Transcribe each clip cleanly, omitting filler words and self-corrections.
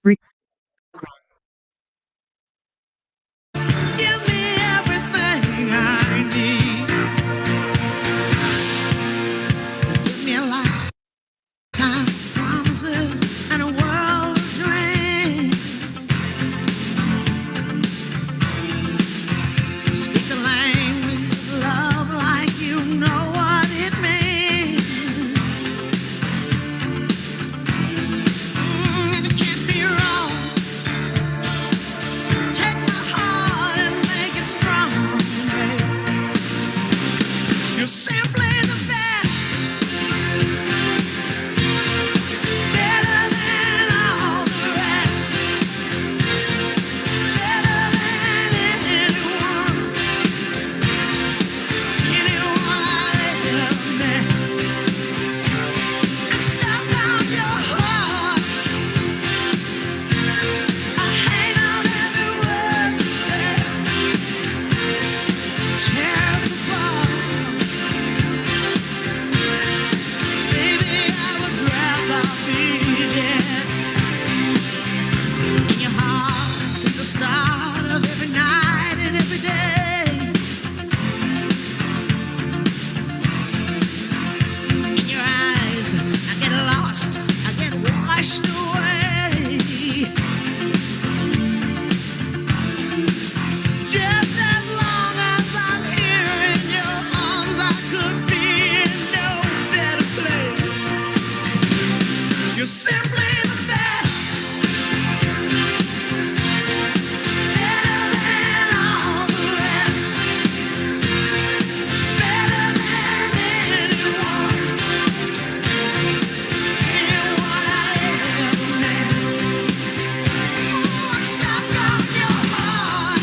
Re- Give me everything I need. Give me a lifetime promises and a world of dreams. Speak the language of love like you know what it means. And it can't be wrong. Take my heart and make it strong. You're simply the best. Better than all the rest. Better than anyone. Anyone I ever met. I'm stuck on your heart. I hang on every word you say. Tear us apart. Baby, I would rather be dead. In your heart, since the start of every night and every day. In your eyes, I get lost, I get washed away. Just as long as I'm here in your arms, I could be in no better place. You're simply the best. Better than all the rest. Better than anyone. Anyone I ever met. Ooh, I'm stuck on your heart.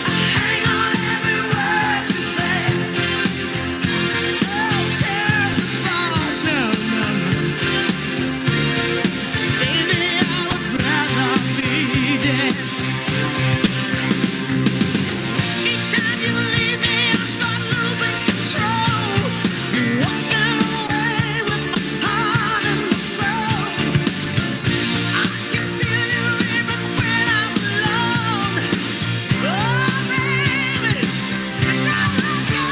I hang on every word you say. Oh, tear us apart. No, no, no. Baby, I would rather be dead. Each time you leave me, I start losing control. You're walking away with my heart and my soul. I can feel you even when I'm alone. Oh, baby, and now I go.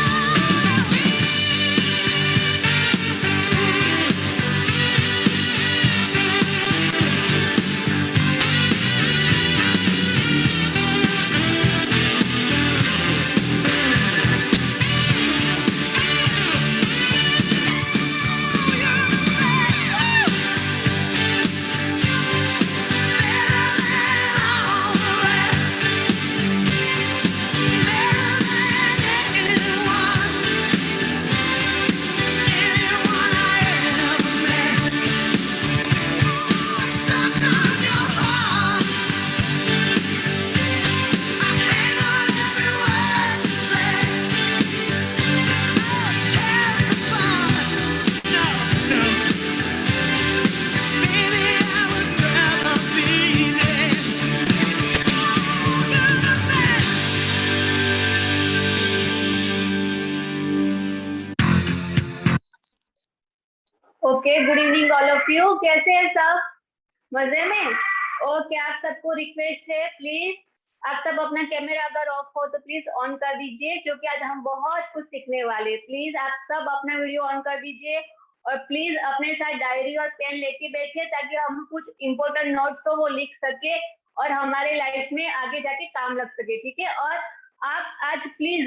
Okay, good evening all of you. कैसे हैं सब? मजे में? Okay, आप सबको request है, please आप सब अपना कैमरा अगर ऑफ हो तो प्लीज ऑन कर दीजिए, क्योंकि आज हम बहुत कुछ सीखने वाले हैं। प्लीज आप सब अपना वीडियो ऑन कर दीजिए और प्लीज अपने साथ डायरी और पेन लेके बैठिए, ताकि हम कुछ इंपॉर्टेंट नोट्स तो वो लिख सके और हमारे लाइफ में आगे जाके काम लग सके। ठीक है? और आप आज प्लीज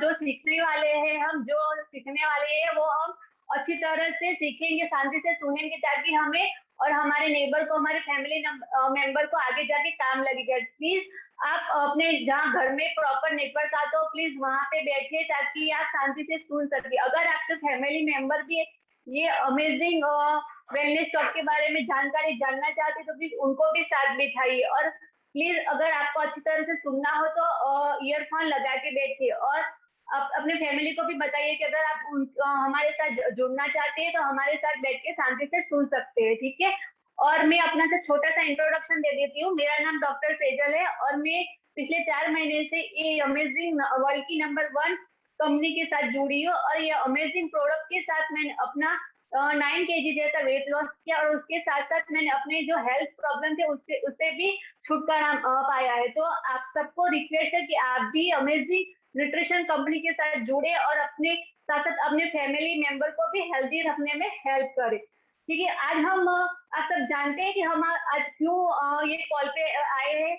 जो सीखने वाले हैं, हम जो सीखने वाले हैं वो हम अच्छी तरह से सीखेंगे, शांति से सुनेंगे, ताकि हमें और हमारे नेबर को, हमारे फैमिली मेंबर को आगे जाके काम लगेगा। प्लीज आप अपने जहाँ घर में प्रॉपर नेटवर्क आता हो, प्लीज वहां पे बैठिए, ताकि आप शांति से सुन सके। अगर आपके फैमिली मेंबर भी ये अमेजिंग वेलनेस टॉक के बारे में जानकारी जानना चाहते तो प्लीज उनको भी साथ बिठाइए। और प्लीज अगर आपको अच्छी तरह से सुनना हो तो ईयरफोन लगा के बैठिए। और आप अपने फैमिली को भी बताइए कि अगर आप हमारे साथ जुड़ना चाहते हैं तो हमारे साथ बैठ के शांति से सुन सकते हैं। ठीक है? और मैं अपना से छोटा सा इंट्रोडक्शन दे देती हूँ। मेरा नाम डॉक्टर सेजल है और मैं पिछले 4 महीने से ये अमेजिंग वर्ल्ड की नंबर 1 कंपनी के साथ जुड़ी हूँ और ये अमेजिंग प्रोडक्ट के साथ मैंने अपना 9 kg जैसा वेट लॉस किया और उसके साथ साथ मैंने अपने जो हेल्थ प्रॉब्लम थे उससे भी छुटकारा पाया है। तो आप सबको रिक्वेस्ट है कि आप भी अमेजिंग न्यूट्रिशन कंपनी के साथ जुड़े और अपने साथ साथ अपने फैमिली मेंबर को भी हेल्दी रखने में हेल्प करें। ठीक है, आज हम आप सब जानते हैं कि हम आज क्यों ये कॉल पे आए हैं।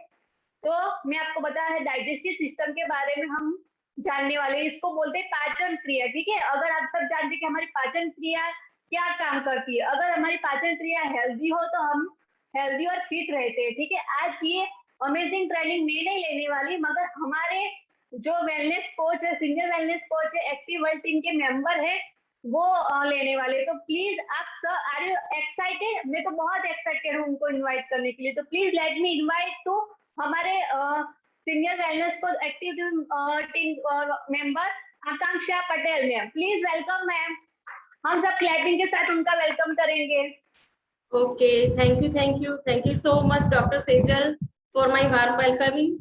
तो मैं आपको बताया है डाइजेस्टिव सिस्टम के बारे में हम जानने वाले हैं। इसको बोलते हैं पाचन क्रिया। ठीक है, अगर आप सब जानते हैं कि हमारी पाचन क्रिया क्या काम करती है, अगर हमारी पाचन क्रिया हेल्दी हो तो हम हेल्दी और फिट रहते हैं। ठीक है, आज ये अमेजिंग ट्रेनिंग मैं नहीं लेने वाली, मगर हमारे जो वेलनेस कोच है, सीनियर वेलनेस कोच है, एक्टिव वर्ल्ड टीम के मेंबर है, वो लेने वाले। तो प्लीज आप सब आर यू एक्साइटेड? मैं तो बहुत एक्साइटेड हूँ उनको इनवाइट करने के लिए। तो please let me invite to हमारे senior wellness coach active team member Akanksha Patel ma'am. Please welcome ma'am. हम सब क्लैपिंग के साथ उनका वेलकम करेंगे। Okay, thank you so much doctor Sejal for my warm welcoming.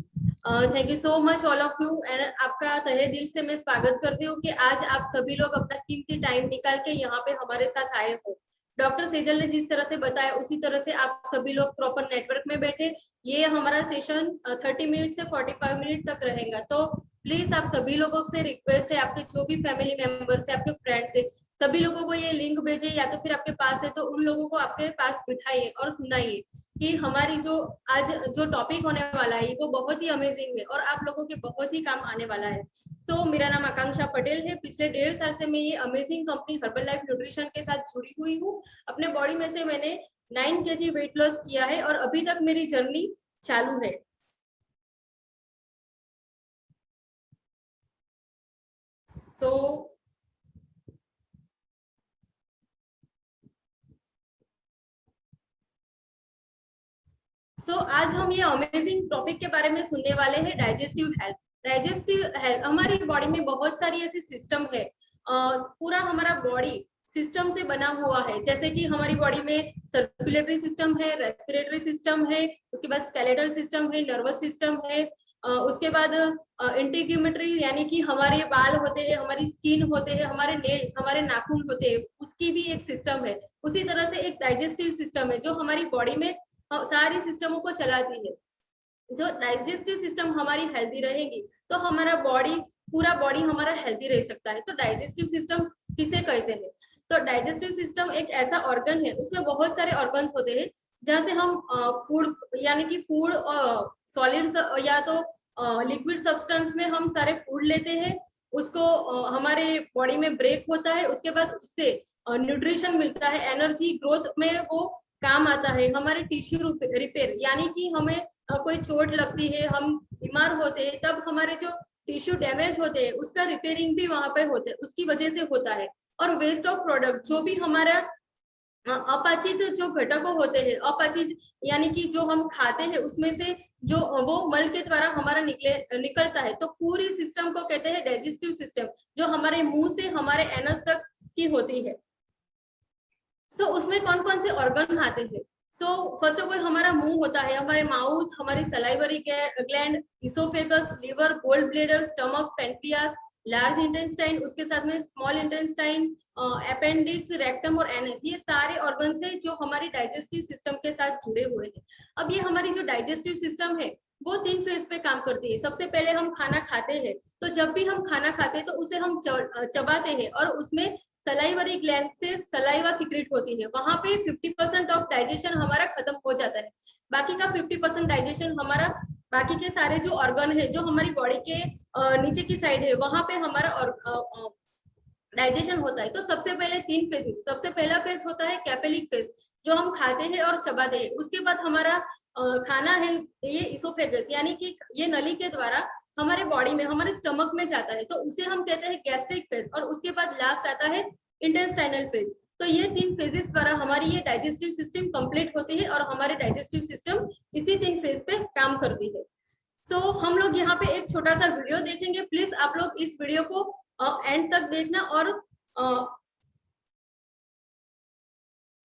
Thank you so much all of you and आपका तहे दिल से मैं स्वागत करती हूँ कि आज आप सभी लोग अपना कीमती टाइम निकाल के यहाँ पे हमारे साथ आए हो। डॉक्टर सेजल ने जिस तरह से बताया उसी तरह से आप सभी लोग प्रॉपर नेटवर्क में बैठे। ये हमारा सेशन 30 मिनट से 45 मिनट तक रहेगा। तो प्लीज आप सभी लोगों से रिक्वेस्ट है, आपके जो भी फैमिली मेंबर्स है, आपके फ्रेंड्स है, सभी लोगों को ये लिंक भेजे, या तो फिर आपके पास है तो उन लोगों को आपके पास बिठाइए और सुनाइए कि हमारी जो आज जो टॉपिक होने वाला है वो बहुत ही अमेजिंग है और आप लोगों के बहुत ही काम आने वाला है। मेरा नाम आकांक्षा पटेल है। पिछले 1.5 साल से मैं ये amazing company herbal life nutrition के साथ जुड़ी हुई हूँ। अपने बॉडी में से मैंने 9 kg वेट लॉस किया है और अभी तक मेरी जर्नी चालू है। आज हम ये अमेजिंग टॉपिक के बारे में सुनने वाले हैं, डाइजेस्टिव हेल्थ। डाइजेस्टिव हेल्थ, हमारी बॉडी में बहुत सारी ऐसी सिस्टम है, पूरा हमारा बॉडी सिस्टम से बना हुआ है। जैसे कि हमारी बॉडी में सर्कुलेटरी सिस्टम है, रेस्पिरेटरी सिस्टम है, उसके बाद स्केलेटल सिस्टम है, नर्वस सिस्टम है, उसके बाद इंटीग्यूमेटरी यानी कि हमारे बाल होते हैं, हमारी स्किन होते हैं, हमारे नेल्स, हमारे नाखून होते हैं, उसकी भी एक सिस्टम है। उसी तरह से एक डाइजेस्टिव सिस्टम है जो हमारी बॉडी में सारी सिस्टमों को चलाती है। जो डाइजेस्टिव सिस्टम हमारी हेल्दी रहेगी तो हमारा बॉडी, पूरा बॉडी हमारा हेल्दी रह सकता है। तो डाइजेस्टिव सिस्टम किसे कहते हैं? तो डाइजेस्टिव सिस्टम एक ऐसा ऑर्गन है, उसमें बहुत सारे ऑर्गन्स होते हैं जहाँ से हम फूड यानी कि फूड सॉलिड्स या तो लिक्विड सब्सटेंस में हम सारे फूड लेते हैं, उसको हमारे बॉडी में ब्रेक होता है, उसके बाद उससे न्यूट्रिशन मिलता है, एनर्जी ग्रोथ में वो काम आता है। हमारे टिश्यू रिपेयर यानी कि हमें कोई चोट लगती है, हम बीमार होते हैं, तब हमारे जो टिश्यू डैमेज होते हैं उसका रिपेयरिंग भी वहां पे होते हैं, उसकी वजह से होता है। और वेस्ट ऑफ प्रोडक्ट, जो भी हमारा अपचित जो घटकों होते हैं, अपचित यानी कि जो हम खाते हैं उसमें से जो वो मल के द्वारा हमारा निकलता है, तो पूरी सिस्टम को कहते हैं डाइजेस्टिव सिस्टम, जो हमारे मुंह से हमारे एनस तक की होती है। उसमें कौन कौन से ऑर्गन आते हैं? फर्स्ट ऑफ ऑल हमारा मुंह होता है, हमारे माउथ, हमारी salivary gland, oesophagus, liver, gall bladder, stomach, pancreas, large intestine, उसके साथ में स्मॉल इंटेस्टाइन, अपेंडिक्स, रेक्टम और एनएस, ये सारे ऑर्गन्स हैं जो हमारी डाइजेस्टिव सिस्टम के साथ जुड़े हुए हैं। अब ये हमारी जो डाइजेस्टिव सिस्टम है वो 3 फेज पे काम करती है। सबसे पहले हम खाना खाते हैं, तो जब भी हम खाना खाते हैं तो उसे हम चबाते हैं और उसमें सलाइवरी ग्लैंड से सलाइवा सीक्रेट होती है, वहां पे 50% ऑफ डाइजेशन हमारा खत्म हो जाता है। बाकी का 50% डाइजेशन हमारा बाकी के सारे जो ऑर्गन है जो हमारी बॉडी के नीचे की साइड है वहां पे हमारा डाइजेशन होता है। तो सबसे पहले 3 फेजेस, सबसे पहला फेज होता है कैफेलिक फेज, जो हम खाते हैं और चबाते हैं। उसके बाद हमारा खाना है ये इसोफेगस यानी कि ये नली के द्वारा हमारे बॉडी में, हमारे स्टमक में जाता है, तो उसे हम कहते हैं गैस्ट्रिक फेज। और उसके बाद लास्ट आता है इंटेस्टाइनल फेज। तो ये 3 फेजेस द्वारा हमारी ये डाइजेस्टिव सिस्टम कंप्लीट होती है और हमारे डाइजेस्टिव सिस्टम इसी 3 फेज पे काम करती है। हम लोग यहाँ पे एक छोटा सा वीडियो देखेंगे। प्लीज आप लोग इस वीडियो को एंड तक देखना। और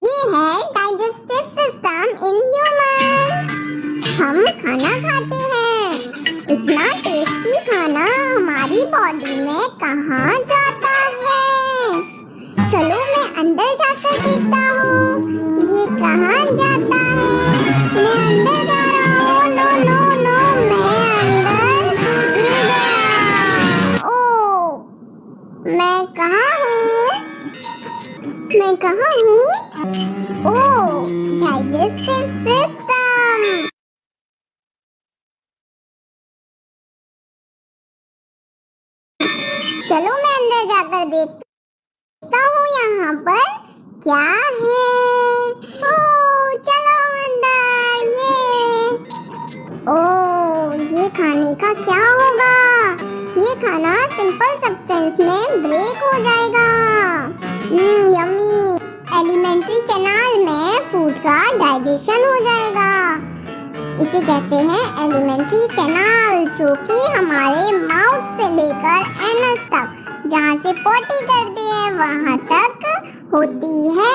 ये है डाइजेस्टिव सिस्टम इन ह्यूमन। हम खाना खाते हैं, इतना टेस्टी खाना हमारी बॉडी में कहाँ जाता है? चलो मैं अंदर जाकर देखता हूँ ये कहाँ जाता है। मैं अंदर जा रहा हूँ। नो नो नो, मैं अंदर गिर गया। ओ, मैं कहाँ हूँ? मैं कहाँ हूँ? ओ, डाइजेस्टिव सिस्टम। चलो मैं अंदर जाकर देखता हूँ यहाँ पर क्या है। ओ, चलो अंदर। ये खाने का क्या होगा? ये खाना सिंपल सब्सटेंस में ब्रेक हो जाएगा। यम्मी। एलिमेंट्री कैनाल में फूड का डाइजेशन हो जाएगा। इसे कहते हैं एलिमेंट्री कैनाल, जो कि हमारे माउथ से लेकर एनस तक, जहाँ से पोटी करते हैं वहाँ तक होती है।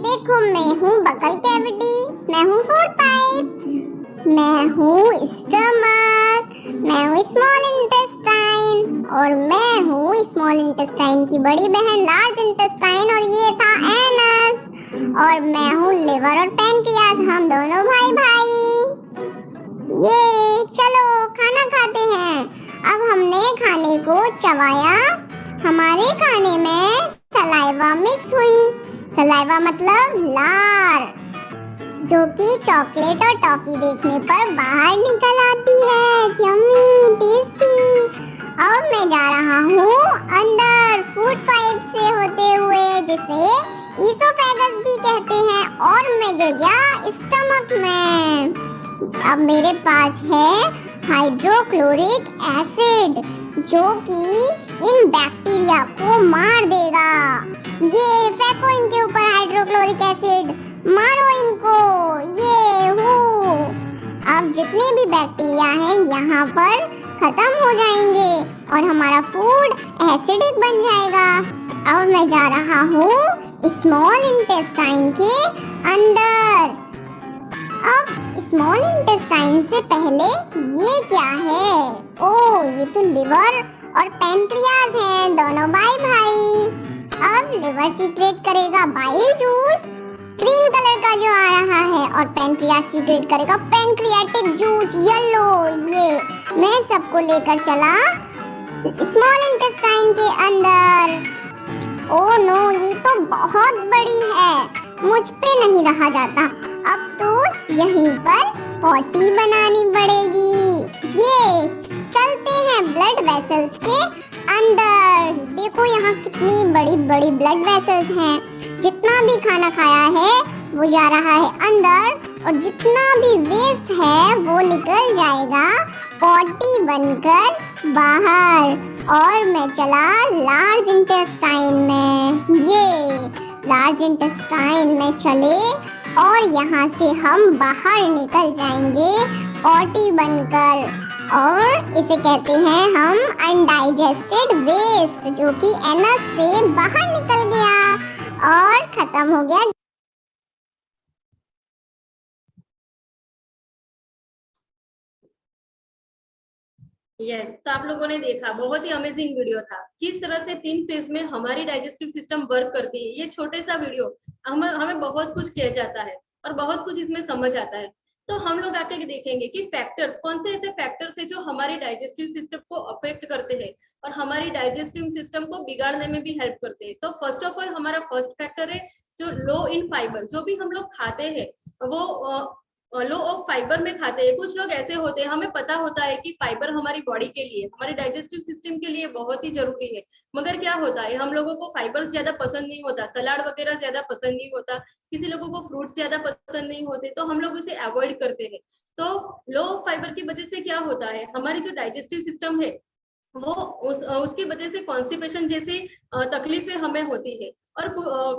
देखो, मैं हूँ बकल कैविटी, मैं हूँ फूड पाइप, मैं हूँ स्टमक, मैं हूँ स्मॉल इंटेस्टाइन, और मैं हूँ स्मॉल इंटेस्टाइन की बड़ी बहन लार्ज इंटेस्टाइन, और ये था एनस, और मैं हूँ लिवर और पैनक्रियास, हम दोनों भाई भाई। ये चलो खाना खाते हैं। अब हमने खाने को चबाया, हमारे खाने में सलाइवा मिक्स हुई। सलाइवा मतलब लार, जो कि चॉकलेट और टॉफी देखने पर बाहर निकल आती है। Yummy, tasty. अब मैं जा रहा हूँ अंदर फूड पाइप से होते हुए, जिसे ईसोफेगस भी कहते हैं, और मैं गिर गया स्टमक में। अब मेरे पास है हाइड्रोक्लोरिक एसिड, जो कि इन बैक्टीरिया को मार देगा। ये फेंको इनके ऊपर हाइड्रोक्लोरिक एसिड, मारो इनको। ये हो, अब जितने भी बैक्टीरिया हैं यहाँ पर खत्म हो जाएंगे और हमारा फूड एसिडिक बन जाएगा। अब मैं जा रहा हूँ स्मॉल इंटेस्टाइन के अंदर। अब स्मॉल इंटेस्टाइन से पहले ये क्या है? ओ, ये तो लिवर और पैनक्रियास हैं, दोनों भाई भाई। अब लिवर सीक्रेट करेगा बाइल जूस, ग्रीन कलर का जो आ रहा है, और पैनक्रियास सीक्रेट करेगा पैनक्रियाटिक जूस, येलो। ये मैं सबको लेकर चला स्मॉल इंटेस्टाइन के अंदर। ओ नो, ये तो बहुत बड़ी है, मुझ पे नहीं रहा जाता। अब तो यहीं पर पॉटी बनानी पड़ेगी। ये चलते हैं ब्लड वेसल्स के अंदर। देखो यहाँ कितनी बड़ी बड़ी ब्लड वेसल्स हैं। जितना भी खाना खाया है वो जा रहा है अंदर, और जितना भी वेस्ट है वो निकल जाएगा पॉटी बनकर बाहर। और मैं चला लार्ज इंटेस्टाइन में। ये लार्ज इंटेस्टाइन में चले और यहाँ से हम बाहर निकल जाएंगे पॉटी बनकर, और इसे कहते हैं हम अनडाइजेस्टेड वेस्ट, जो कि एनस से बाहर निकल गया और खत्म हो गया। यस, तो आप लोगों ने देखा, बहुत ही अमेजिंग वीडियो था, किस तरह से 3 फेज में हमारी डाइजेस्टिव सिस्टम वर्क करती है। ये छोटे सा वीडियो हमें बहुत कुछ कह जाता है और बहुत कुछ इसमें समझ आता है। तो हम लोग आके देखेंगे कि फैक्टर्स, कौन से ऐसे फैक्टर्स है जो हमारी डाइजेस्टिव सिस्टम को अफेक्ट करते हैं और हमारी डाइजेस्टिव सिस्टम को बिगाड़ने में भी हेल्प करते हैं। तो फर्स्ट ऑफ ऑल हमारा फर्स्ट फैक्टर है जो लो इन फाइबर। जो भी हम लोग खाते हैं वो लो ऑफ फाइबर में खाते हैं। कुछ लोग ऐसे होते हैं, हमें पता होता है कि फाइबर हमारी बॉडी के लिए, हमारे डाइजेस्टिव सिस्टम के लिए बहुत ही जरूरी है, मगर क्या होता है, हम लोगों को फाइबर ज्यादा पसंद नहीं होता, सलाद वगैरह ज्यादा पसंद नहीं होता, किसी लोगों को फ्रूट्स ज्यादा पसंद नहीं होते, तो हम लोग उसे अवॉइड करते हैं। तो लो फाइबर की वजह से क्या होता है, हमारी जो डाइजेस्टिव सिस्टम है वो उसकी वजह से कॉन्स्टिपेशन जैसी तकलीफें हमें होती है। और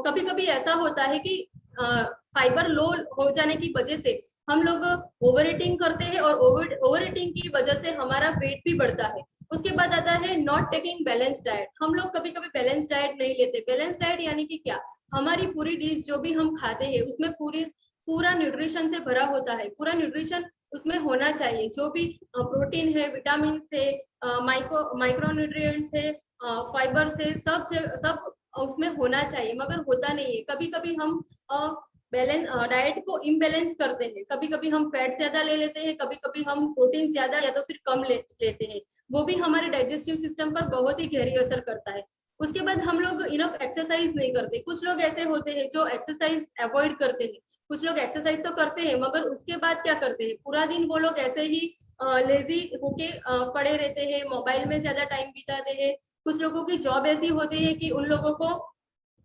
कभी कभी ऐसा होता है कि फाइबर लो हो जाने की वजह से हम लोग ओवर ईटिंग करते हैं, और ओवर ईटिंग की वजह से हमारा वेट भी बढ़ता है। उसके बाद आता है नॉट टेकिंग बैलेंस डाइट। हम लोग कभी कभी बैलेंस डाइट नहीं लेते। बैलेंस डाइट यानी कि क्या, हमारी पूरी डिश जो भी हम खाते हैं उसमें पूरा न्यूट्रिशन से भरा होता है, पूरा न्यूट्रिशन उसमें होना चाहिए। जो भी प्रोटीन है, विटामिन है, माइक्रो न्यूट्रिएंट्स है, फाइबर से सब उसमें होना चाहिए, मगर होता नहीं है। कभी कभी हम बैलेंस डाइट को इम्बैलेंस करते हैं, कभी कभी हम फैट ज्यादा ले लेते हैं, कभी कभी हम प्रोटीन ज्यादा या तो फिर कम लेते हैं, वो भी हमारे डाइजेस्टिव सिस्टम पर बहुत ही गहरी असर करता है। उसके बाद हम लोग इनफ एक्सरसाइज नहीं करते। कुछ लोग ऐसे होते हैं जो एक्सरसाइज अवॉइड करते हैं, कुछ लोग एक्सरसाइज तो करते हैं मगर उसके बाद क्या करते हैं, पूरा दिन वो लोग ऐसे ही लेजी होके पड़े रहते हैं, मोबाइल में ज्यादा टाइम बिताते हैं। कुछ लोगों की जॉब ऐसी होती है कि उन लोगों को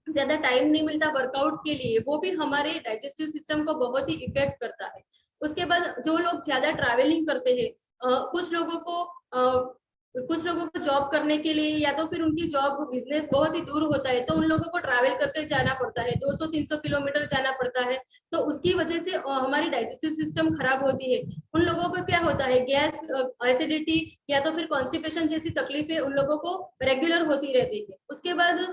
ज्यादा टाइम नहीं मिलता वर्कआउट के लिए, वो भी हमारे डाइजेस्टिव सिस्टम को बहुत ही इफेक्ट करता है। उसके बाद जो लोग ज्यादा ट्रैवलिंग करते हैं, कुछ लोगों को जॉब करने के लिए या तो फिर उनकी जॉब बिजनेस बहुत ही दूर होता है, तो उन लोगों को ट्रैवल करके जाना पड़ता है, 200-300 किलोमीटर जाना पड़ता है, तो उसकी वजह से हमारी डाइजेस्टिव सिस्टम खराब होती है। उन लोगों को क्या होता है, गैस, एसिडिटी या तो फिर कॉन्स्टिपेशन जैसी तकलीफें उन लोगों को रेगुलर होती रहती है। उसके बाद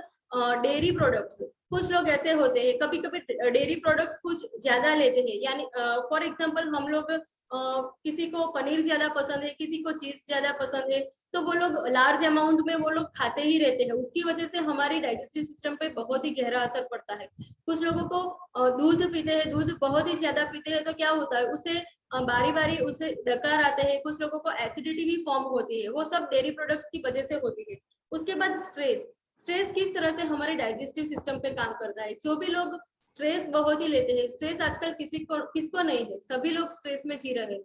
डेयरी प्रोडक्ट्स, कुछ लोग ऐसे होते हैं कभी कभी डेयरी प्रोडक्ट्स कुछ ज्यादा लेते हैं, यानी फॉर एग्जांपल हम लोग किसी को पनीर ज्यादा पसंद है, किसी को चीज ज्यादा पसंद है, तो वो लोग लार्ज अमाउंट में वो लोग खाते ही रहते हैं। उसकी वजह से हमारी डाइजेस्टिव सिस्टम पे बहुत ही गहरा असर पड़ता है। कुछ लोगों को दूध पीते हैं, दूध बहुत ही ज्यादा पीते हैं, तो क्या होता है, उससे बारी बारी उसे डकार आते हैं, कुछ लोगों को एसिडिटी भी फॉर्म होती है, वो सब डेयरी प्रोडक्ट्स की वजह से होती है। उसके बाद स्ट्रेस किस तरह से हमारे डाइजेस्टिव सिस्टम पे काम करता है। जो भी लोग स्ट्रेस बहुत ही लेते हैं, स्ट्रेस आजकल किसको नहीं है, सभी लोग स्ट्रेस में जी रहे हैं।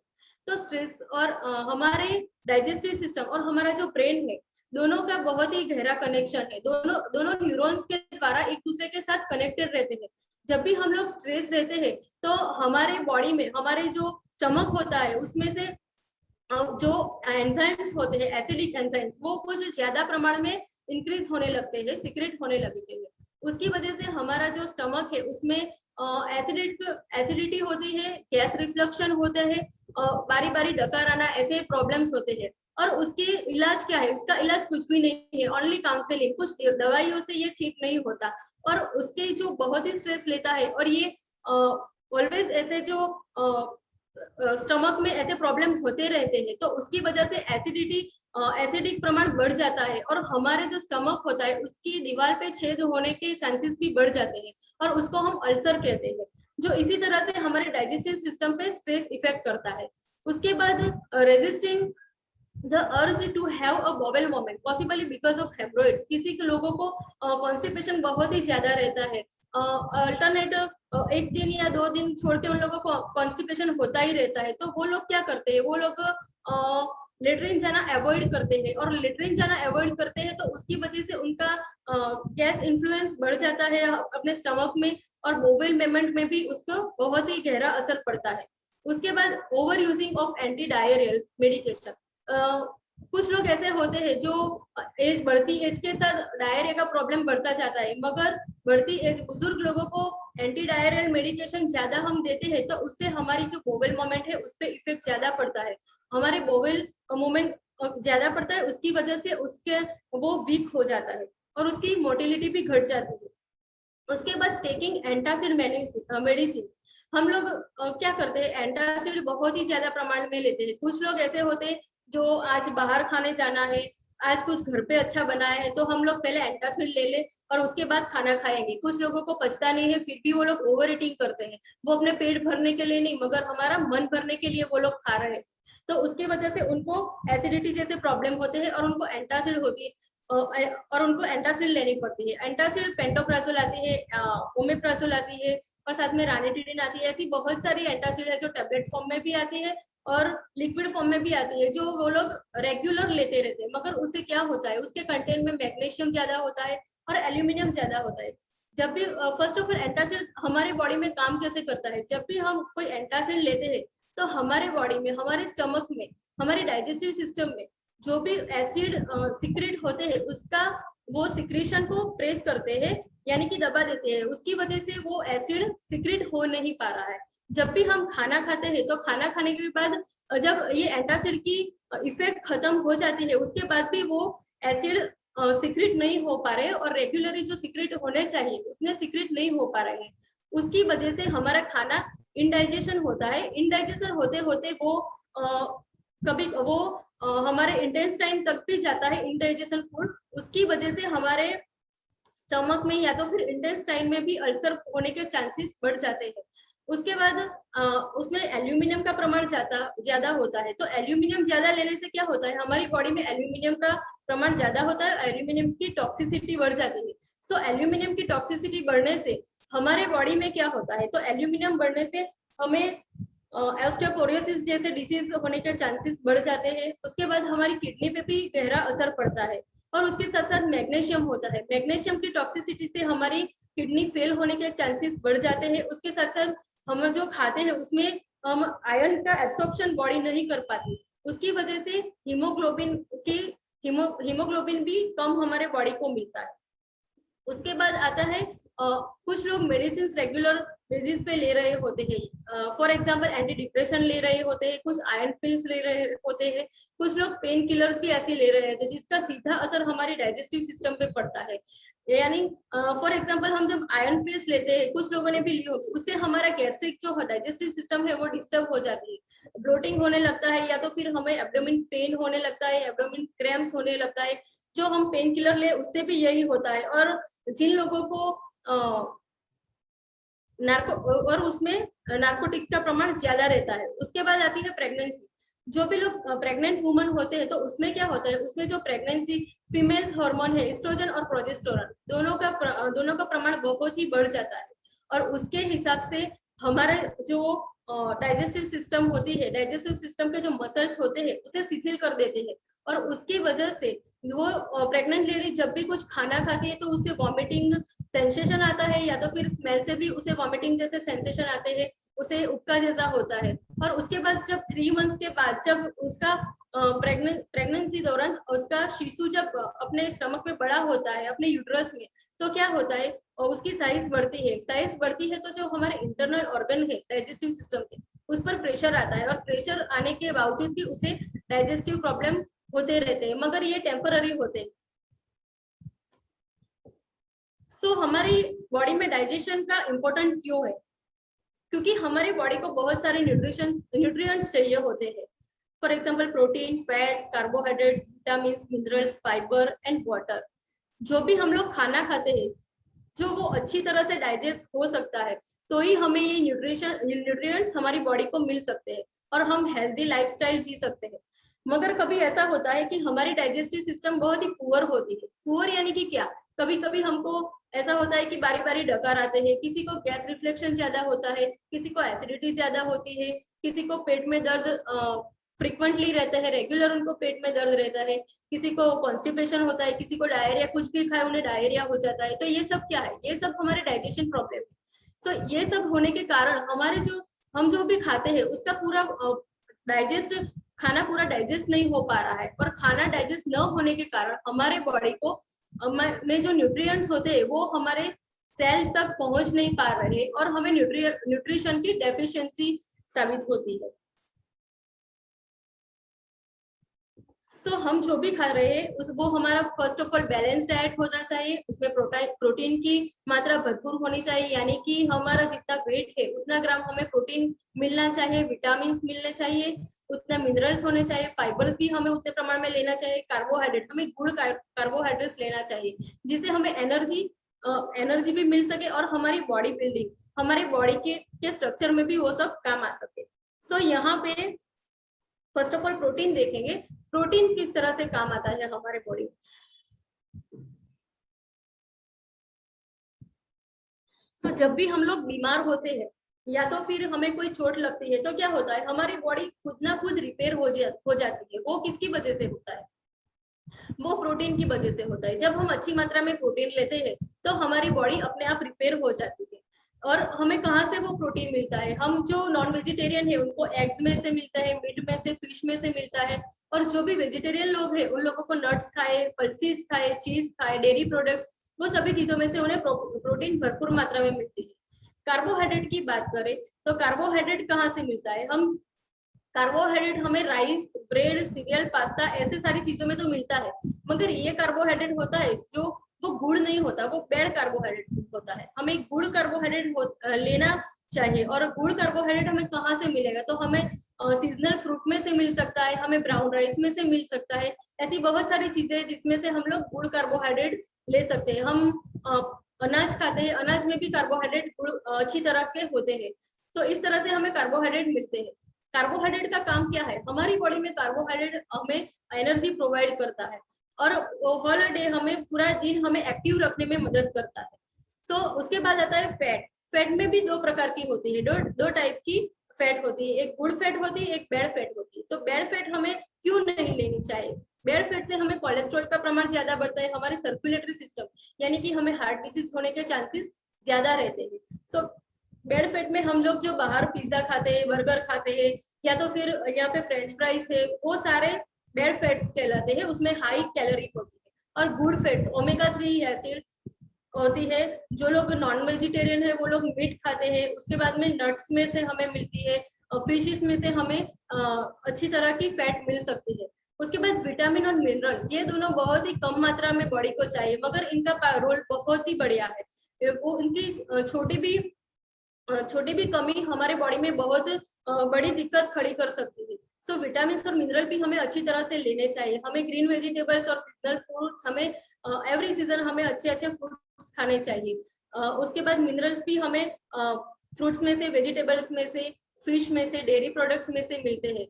तो स्ट्रेस और हमारे डाइजेस्टिव सिस्टम और हमारा जो ब्रेन है, दोनों का बहुत ही गहरा कनेक्शन है। दोनों न्यूरॉन्स के द्वारा एक दूसरे के साथ कनेक्टेड रहते हैं। जब भी हम लोग स्ट्रेस रहते हैं तो हमारे बॉडी में हमारे जो स्टमक होता है उसमें से जो एंजाइम्स होते हैं, एसिडिक एंजाइम्स, वो कुछ ज्यादा प्रमाण में इंक्रीज होने लगते हैं, सीक्रेट होने लगते हैं। उसकी वजह से हमारा जो स्टमक है उसमें एसिडिटी होती है, गैस रिफ्लक्शन होता है, बारी बारी डकार आना, ऐसे प्रॉब्लम्स होते हैं। और उसकी इलाज क्या है, उसका इलाज कुछ भी नहीं है, ओनली काउंसलिंग, कुछ दवाइयों से ये ठीक नहीं होता। और उसके जो बहुत ही स्ट्रेस लेता है और ये ऑलवेज ऐसे जो स्टमक में ऐसे प्रॉब्लम होते रहते हैं, तो उसकी वजह से एसिडिक प्रमाण बढ़ जाता है और हमारे जो स्टमक होता है उसकी दीवार पे छेद होने के चांसेस भी बढ़ जाते हैं और उसको हम अल्सर कहते हैं, जो इसी तरह से हमारे डाइजेस्टिव सिस्टम पे स्ट्रेस इफेक्ट करता है। उसके बाद resisting the urge to have a bowel movement possibly because of haemorrhoids, किसी के लोगों को कॉन्स्टिपेशन बहुत ही ज्यादा रहता है, अल्टरनेट एक दिन या 2 दिन छोड़ के उन लोगों को कॉन्स्टिपेशन होता ही रहता है, तो वो लोग क्या करते हैं, वो लोग लेटरिन जाना अवॉइड करते हैं, और लेटरिन जाना अवॉइड करते हैं तो उसकी वजह से उनका गैस इन्फ्लुएंस बढ़ जाता है अपने स्टमक में, और बोवेल मूवमेंट में भी उसका बहुत ही गहरा असर पड़ता है। उसके बाद over using of anti diarrhoeal medication, कुछ लोग ऐसे होते हैं जो बढ़ती एज के साथ डायरिया का प्रॉब्लम बढ़ता जाता है, मगर बढ़ती एज बुजुर्ग लोगों को एंटी डायरियल मेडिकेशन ज्यादा हम देते हैं तो उससे हमारी जो बोवेल मोमेंट है उस पर इफेक्ट ज्यादा पड़ता है, हमारे बोवेल मोमेंट ज्यादा पड़ता है, उसकी वजह से उसके वो वीक हो जाता है और उसकी मोटिलिटी भी घट जाती है। उसके बाद टेकिंग एंटासिड मेडिसिन, हम लोग क्या करते हैं, एंटासिड बहुत ही ज्यादा प्रमाण में लेते हैं। कुछ लोग ऐसे होते हैं जो आज बाहर खाने जाना है, आज कुछ घर पे अच्छा बनाया है, तो हम लोग पहले एंटासिड ले ले और उसके बाद खाना खाएंगे। कुछ लोगों को पचता नहीं है फिर भी वो लोग ओवर ईटिंग करते हैं, वो अपने पेट भरने के लिए नहीं मगर हमारा मन भरने के लिए वो लोग खा रहे हैं, तो उसके वजह से उनको एसिडिटी जैसे प्रॉब्लम होते हैं और उनको एंटासिड होती है और उनको एंटासिड लेनी पड़ती है। एंटासिड पेंटोप्राजोल आती है, ओमेप्राजोल आती है और साथ में रानिटिडिन आती है। ऐसी बहुत सारी एंटासिड है जो टैबलेट फॉर्म में भी आती है और लिक्विड फॉर्म में भी आती है, जो वो लोग रेगुलर लेते रहते हैं, मगर उससे क्या होता है, उसके कंटेंट में मैग्नीशियम ज्यादा होता है और एल्यूमिनियम ज्यादा होता है। जब भी फर्स्ट ऑफ ऑल एंटासिड हमारे बॉडी में काम कैसे करता है, जब भी हम कोई एंटासिड लेते हैं तो हमारे बॉडी में, हमारे स्टमक में, हमारे डाइजेस्टिव सिस्टम में जो भी एसिड सिक्रेट होते हैं उसका वो सिक्रेशन को प्रेस करते हैं, यानी कि दबा देते हैं, उसकी वजह से वो एसिड सिक्रेट हो नहीं पा रहा है। जब भी हम खाना खाते हैं तो खाना खाने के बाद जब ये एंटासिड की इफेक्ट खत्म हो जाती है उसके बाद भी वो एसिड सिक्रेट नहीं हो पा रहे और रेगुलरली जो सिक्रेट होने चाहिए उतने सिक्रेट नहीं हो पा रहे हैं, उसकी वजह से हमारा खाना इनडाइजेशन होता है। इनडाइजेशन होते होते वो कभी वो हमारे इंटेस्टाइन तक भी जाता है इनडाइजेशन फूड, उसकी वजह से हमारे स्टमक में या तो फिर इंटेस्टाइन में भी अल्सर होने के चांसेस बढ़ जाते हैं। उसके बाद उसमें एल्यूमिनियम का प्रमाण ज्यादा होता है। तो एल्यूमिनियम ज्यादा लेने से क्या होता है, हमारी बॉडी में एल्यूमिनियम का प्रमाण ज्यादा होता है, एल्यूमिनियम की टॉक्सिसिटी बढ़ जाती है। सो एल्यूमिनियम की टॉक्सिसिटी बढ़ने से हमारे बॉडी में क्या होता है, तो एल्यूमिनियम बढ़ने से हमें ऑस्टियोपोरोसिस जैसे डिसीज होने के चांसेस बढ़ जाते हैं। उसके बाद हमारी किडनी पे भी गहरा असर पड़ता है। और उसके साथ साथ मैग्नीशियम होता है, मैग्नीशियम की टॉक्सिसिटी से हमारी किडनी फेल होने के चांसेस बढ़ जाते हैं। उसके साथ साथ हम जो खाते हैं उसमें हम आयरन का एब्सॉर्प्शन बॉडी नहीं कर पाती, उसकी वजह से हीमोग्लोबिन भी कम हमारे बॉडी को मिलता है। उसके बाद आता है कुछ लोग मेडिसिन रेगुलर बेसिस पे ले रहे होते हैं, फॉर एग्जांपल एंटी डिप्रेशन ले रहे होते हैं, कुछ आयरन पिल्स ले रहे होते हैं, कुछ लोग पेन किलर्स भी ऐसे ले रहे हैं जिसका सीधा असर हमारे डाइजेस्टिव सिस्टम पे पड़ता है। यानी फॉर एग्जांपल हम जब आयरन पिल्स लेते हैं, कुछ लोगों ने भी ली होगी, उससे हमारा गैस्ट्रिक जो डाइजेस्टिव सिस्टम है वो डिस्टर्ब हो जाती है, ब्लोटिंग होने लगता है, या तो फिर हमें एब्डोमेन पेन होने लगता है, एब्डोमेन क्रैम्प्स होने लगता है। जो हम पेन किलर ले उससे भी यही होता है। और जिन लोगों को और उसमें नार्कोटिक का प्रमाण ज्यादा रहता है। उसके बाद आती है प्रेगनेंसी। जो भी लोग प्रेग्नेंट वुमन होते हैं तो उसमें क्या होता है, उसमें जो प्रेगनेंसी फीमेल्स हार्मोन है एस्ट्रोजन और प्रोजेस्टेरोन दोनों का प्रमाण बहुत ही बढ़ जाता है। और उसके हिसाब से हमारा जो डाइजेस्टिव सिस्टम होती है, डाइजेस्टिव सिस्टम के जो मसल्स होते हैं उसे शिथिल कर देते हैं। और उसकी वजह से वो प्रेग्नेंट लेडी जब भी कुछ खाना खाती है तो उससे वॉमिटिंग सेंसेशन आता है, या तो फिर स्मेल से भी उसे वॉमिटिंग जैसे सेंसेशन आते हैं, उसे उपका जैसा होता है। और उसके बाद जब 3 मंथ्स के बाद जब उसका प्रेगनेंसी दौरान उसका शिशु जब अपने स्टमक में बड़ा होता है अपने यूट्रस में, तो क्या होता है, और उसकी साइज बढ़ती है। साइज बढ़ती है तो जो हमारे इंटरनल ऑर्गन है डाइजेस्टिव सिस्टम के, उस पर प्रेशर आता है। और प्रेशर आने के बावजूद भी उसे डाइजेस्टिव प्रॉब्लम होते रहते हैं, मगर ये टेम्पररी होते हैं। सो हमारी बॉडी में डाइजेशन का इम्पोर्टेंट क्यों है, क्योंकि हमारी बॉडी को बहुत सारे न्यूट्रिएंट्स चाहिए होते हैं। For example protein, fats, carbohydrates, vitamin, minerals, fibre and water. जो भी हम लोग खाना खाते हैं जो वो अच्छी तरह से डाइजेस्ट हो सकता है, तो ही हमें ये न्यूट्रिएंट्स हमारी बॉडी को मिल सकते हैं और हम हेल्दी लाइफस्टाइल जी सकते हैं। मगर कभी ऐसा होता है कि हमारी डाइजेस्टिव सिस्टम बहुत ही पुअर होती है। पुअर यानी कि क्या, कभी कभी हमको ऐसा होता है कि बारी बारी डकार आते हैं, किसी को गैस रिफ्लेक्शन ज्यादा होता है, किसी को एसिडिटी ज्यादा होती है, किसी को पेट में दर्द फ्रिक्वेंटली रहता है, रेगुलर उनको पेट में दर्द रहता है, किसी को कॉन्स्टिपेशन होता है, किसी को डायरिया, कुछ भी खाए उन्हें डायरिया हो जाता है। तो ये सब क्या है, ये सब हमारे डाइजेशन प्रॉब्लम है। सो ये सब होने के कारण हमारे हम जो भी खाते हैं उसका पूरा खाना पूरा डाइजेस्ट नहीं हो पा रहा है। और खाना डाइजेस्ट न होने के कारण हमारे बॉडी को में जो न्यूट्रिएंट्स होते हैं वो हमारे सेल तक पहुंच नहीं पा रहे और हमें न्यूट्रिशन की डेफिशिएंसी साबित होती है। सो हम जो भी खा रहे हैं वो हमारा first of all balance diet होना चाहिए, उसमें प्रोटीन की मात्रा भरपूर होनी चाहिए, यानी कि हमारा जितना वेट है उतना ग्राम हमें प्रोटीन मिलना चाहिए, विटामिन मिलने चाहिए, उतना मिनरल्स होने चाहिए, फाइबर्स भी हमें उतने प्रमाण में लेना चाहिए, कार्बोहाइड्रेट हमें गुड़ कार्बोहाइड्रेट्स लेना चाहिए जिससे हमें एनर्जी भी मिल सके और हमारी बॉडी बिल्डिंग, हमारे बॉडी के स्ट्रक्चर में भी वो सब काम आ सके। सो यहाँ पे फर्स्ट ऑफ ऑल प्रोटीन देखेंगे, प्रोटीन किस तरह से काम आता है हमारे बॉडी में। सो जब भी हम लोग बीमार होते हैं या तो फिर हमें कोई चोट लगती है तो क्या होता है, हमारी बॉडी खुद ना खुद रिपेयर हो जाती है। वो किसकी वजह से होता है, वो प्रोटीन की वजह से होता है। जब हम अच्छी मात्रा में प्रोटीन लेते हैं तो हमारी बॉडी अपने आप रिपेयर हो जाती है। और हमें कहाँ से वो प्रोटीन मिलता है, हम जो नॉन वेजिटेरियन है उनको एग्स में से मिलता है, मीट में से, फिश में से मिलता है। और जो भी वेजिटेरियन लोग हैं उन लोगों को नट्स खाए, पल्सेस खाए, चीज खाए, डेयरी प्रोडक्ट्स, वो सभी चीजों में से उन्हें प्रोटीन भरपूर मात्रा में मिलती है। कार्बोहाइड्रेट की बात करें तो कार्बोहाइड्रेट कहाँ से मिलता है, कार्बोहाइड्रेट हमें राइस, ब्रेड, सीरियल, पास्ता ऐसे सारी चीजों में तो मिलता है, मगर ये कार्बोहाइड्रेट होता है जो वो गुड़ नहीं होता, वो बैड कार्बोहाइड्रेट होता है। हमें गुड़ कार्बोहाइड्रेट लेना चाहिए। और गुड़ कार्बोहाइड्रेट हमें कहाँ से मिलेगा, तो हमें सीजनल फ्रूट में से मिल सकता है, हमें ब्राउन राइस में से मिल सकता है। ऐसी बहुत सारी चीजें हैं जिसमें से हम लोग गुड़ कार्बोहाइड्रेट ले सकते हैं। हम अनाज खाते हैं, अनाज में भी कार्बोहाइड्रेट अच्छी तरह के होते हैं। तो इस तरह से हमें कार्बोहाइड्रेट मिलते हैं। कार्बोहाइड्रेट का काम क्या है, हमारी बॉडी में कार्बोहाइड्रेट हमें एनर्जी प्रोवाइड करता है और होल डे हमें पूरा दिन हमें एक्टिव रखने में मदद करता है। तो उसके बाद आता है फैट। फैट में भी दो प्रकार की होती है, दो टाइप की फैट होती है, एक गुड फैट होती है, एक बैड फैट होती है। तो बैड फैट हमें क्यों नहीं लेनी चाहिए, बैड फैट से हमें कोलेस्ट्रॉल का प्रमाण ज्यादा बढ़ता है, हमारे सर्कुलेटरी सिस्टम यानी कि हमें हार्ट डिसीज होने के चांसेस ज्यादा रहते हैं। सो बैड फैट में हम लोग जो बाहर पिज्जा खाते हैं, बर्गर खाते हैं, या तो फिर यहाँ पे फ्रेंच फ्राइज है, वो सारे बैड फैट्स कहलाते हैं, उसमें हाई कैलोरी होती है। और गुड फैट्स ओमेगा 3 एसिड होती है। जो लोग नॉन वेजिटेरियन है वो लोग मीट खाते हैं। उसके बाद में नट्स में से हमें मिलती है, फिशेस में से हमें अच्छी तरह की फैट मिल सकती है। उसके बाद विटामिन और मिनरल्स, ये दोनों बहुत ही कम मात्रा में बॉडी को चाहिए, मगर इनका रोल बहुत ही बढ़िया है। वो इनकी छोटी भी कमी हमारे बॉडी में बहुत बड़ी दिक्कत खड़ी कर सकती है। सो विटामिन और मिनरल भी हमें अच्छी तरह से लेने चाहिए। हमें ग्रीन वेजिटेबल्स और सीजनल फ्रूट्स, हमें एवरी सीजन हमें अच्छे अच्छे फ्रूट्स खाने चाहिए। उसके बाद मिनरल्स भी हमें फ्रूट्स में से, वेजिटेबल्स में से, फिश में से, डेयरी प्रोडक्ट्स में से मिलते हैं।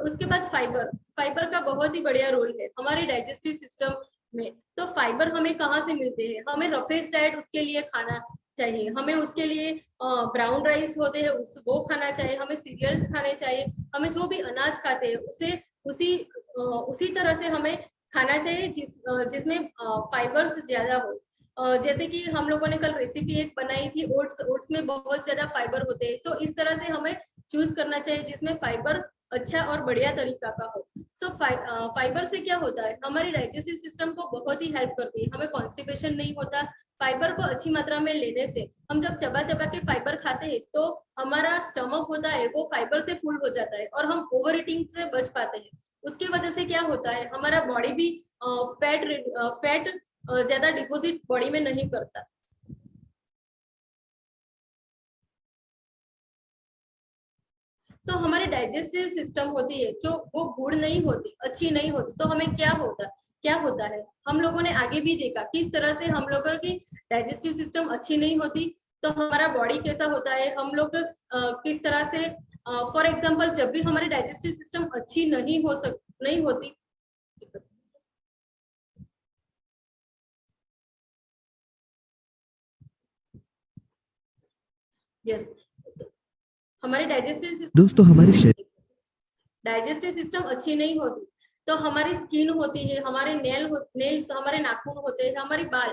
उसके बाद फाइबर का बहुत ही बढ़िया रोल है हमारे डाइजेस्टिव सिस्टम में। तो फाइबर हमें कहाँ से मिलते हैं, हमें रफेस्ट डाइट उसके लिए खाना चाहिए। हमें उसके लिए ब्राउन राइस होते हैं वो खाना चाहिए, हमें सीरियल्स खाने चाहिए, हमें जो भी अनाज खाते हैं उसे उसी तरह से हमें खाना चाहिए जिसमें फाइबर्स ज्यादा हो। जैसे कि हम लोगों ने कल रेसिपी एक बनाई थी ओट्स में बहुत ज्यादा फाइबर होते हैं। तो इस तरह से हमें चूज करना चाहिए जिसमें फाइबर अच्छा और बढ़िया तरीका का हो। सो फाइबर से क्या होता है, हमारे डाइजेस्टिव सिस्टम को बहुत ही हेल्प करती है, हमें कॉन्स्टिपेशन नहीं होता। फाइबर को अच्छी मात्रा में लेने से, हम जब चबा चबा के फाइबर खाते हैं तो हमारा स्टमक होता है वो फाइबर से फुल हो जाता है और हम ओवर ईटिंग से बच पाते हैं। उसकी वजह से क्या होता है, हमारा बॉडी भी फैट ज्यादा डिपॉजिट बॉडी में नहीं करता। सो हमारे डाइजेस्टिव सिस्टम होती है जो वो गुड़ नहीं होती, अच्छी नहीं होती, तो हमें क्या होता है, हम लोगों ने आगे भी देखा किस तरह से हम लोगों की डाइजेस्टिव सिस्टम अच्छी नहीं होती तो हमारा बॉडी कैसा होता है, हम लोग किस तरह से, फॉर एग्जांपल जब भी हमारी डाइजेस्टिव सिस्टम अच्छी नहीं होती, यस, हमारे दोस्तों हमारे डाइजेस्टिव सिस्टम अच्छी नहीं होती तो हमारी स्किन होती है, हमारे नेल्स, हमारे नाखून होते हैं, हमारी बाल,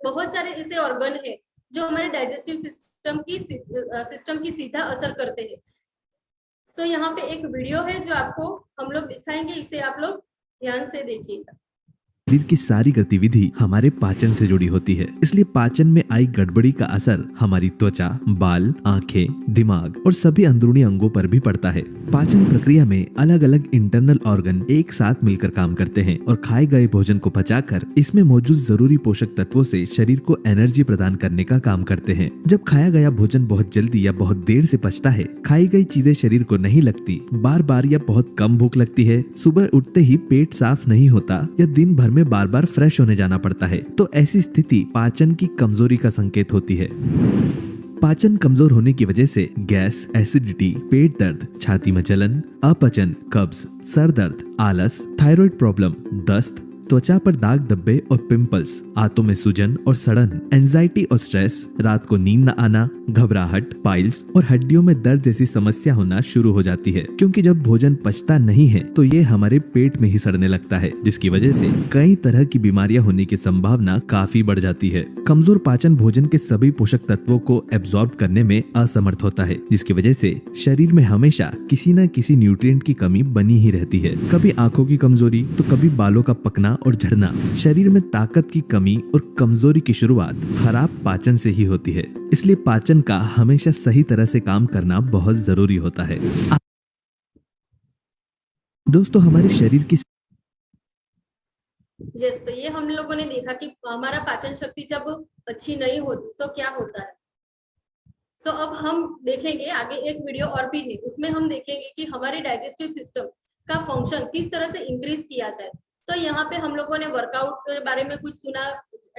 बहुत सारे ऐसे ऑर्गन है जो हमारे डाइजेस्टिव सिस्टम की सीधा असर करते हैं। सो यहाँ पे एक वीडियो है जो आपको हम लोग दिखाएंगे, इसे आप लोग ध्यान से देखिएगा। शरीर की सारी गतिविधि हमारे पाचन से जुड़ी होती है, इसलिए पाचन में आई गड़बड़ी का असर हमारी त्वचा, बाल, आंखें, दिमाग और सभी अंदरूनी अंगों पर भी पड़ता है। पाचन प्रक्रिया में अलग अलग इंटरनल ऑर्गन एक साथ मिलकर काम करते हैं और खाए गए भोजन को पचाकर इसमें मौजूद जरूरी पोषक तत्वों से शरीर को एनर्जी प्रदान करने का काम करते हैं। जब खाया गया भोजन बहुत जल्दी या बहुत देर से पचता है, खाई गई चीजें शरीर को नहीं लगती, बार बार या बहुत कम भूख लगती है, सुबह उठते ही पेट साफ नहीं होता या दिन भर में बार बार फ्रेश होने जाना पड़ता है, तो ऐसी स्थिति पाचन की कमजोरी का संकेत होती है। पाचन कमजोर होने की वजह से गैस, एसिडिटी, पेट दर्द, छाती में जलन, अपचन, कब्ज, सर दर्द, आलस, थायराइड प्रॉब्लम, दस्त, त्वचा पर दाग धब्बे और पिंपल्स, आंतों में सूजन और सड़न, एंजाइटी और स्ट्रेस, रात को नींद न आना, घबराहट, पाइल्स और हड्डियों में दर्द जैसी समस्या होना शुरू हो जाती है। क्योंकि जब भोजन पचता नहीं है तो ये हमारे पेट में ही सड़ने लगता है, जिसकी वजह से कई तरह की बीमारियां होने की संभावना काफी बढ़ जाती है। कमजोर पाचन भोजन के सभी पोषक तत्वों को एब्जॉर्ब करने में असमर्थ होता है, जिसकी वजह से शरीर में हमेशा किसी न किसी न्यूट्रिएंट की कमी बनी ही रहती है। कभी आंखों की कमजोरी तो कभी बालों का पकना और झड़ना। शरीर में ताकत की कमी और कमजोरी की शुरुआत खराब पाचन से ही होती है, इसलिए पाचन का हमेशा सही तरह से काम करना बहुत जरूरी होता है। दोस्तों हमारे शरीर की यस, तो ये हम लोगों ने देखा कि हमारा पाचन शक्ति जब अच्छी नहीं होती तो क्या होता है। सो अब हम देखेंगे आगे एक वीडियो और भी है, उसमें हम देखेंगे कि हमारे डाइजेस्टिव सिस्टम का फंक्शन किस तरह से इंक्रीज किया जाए। तो यहाँ पे हम लोगों ने वर्कआउट के बारे में कुछ सुना,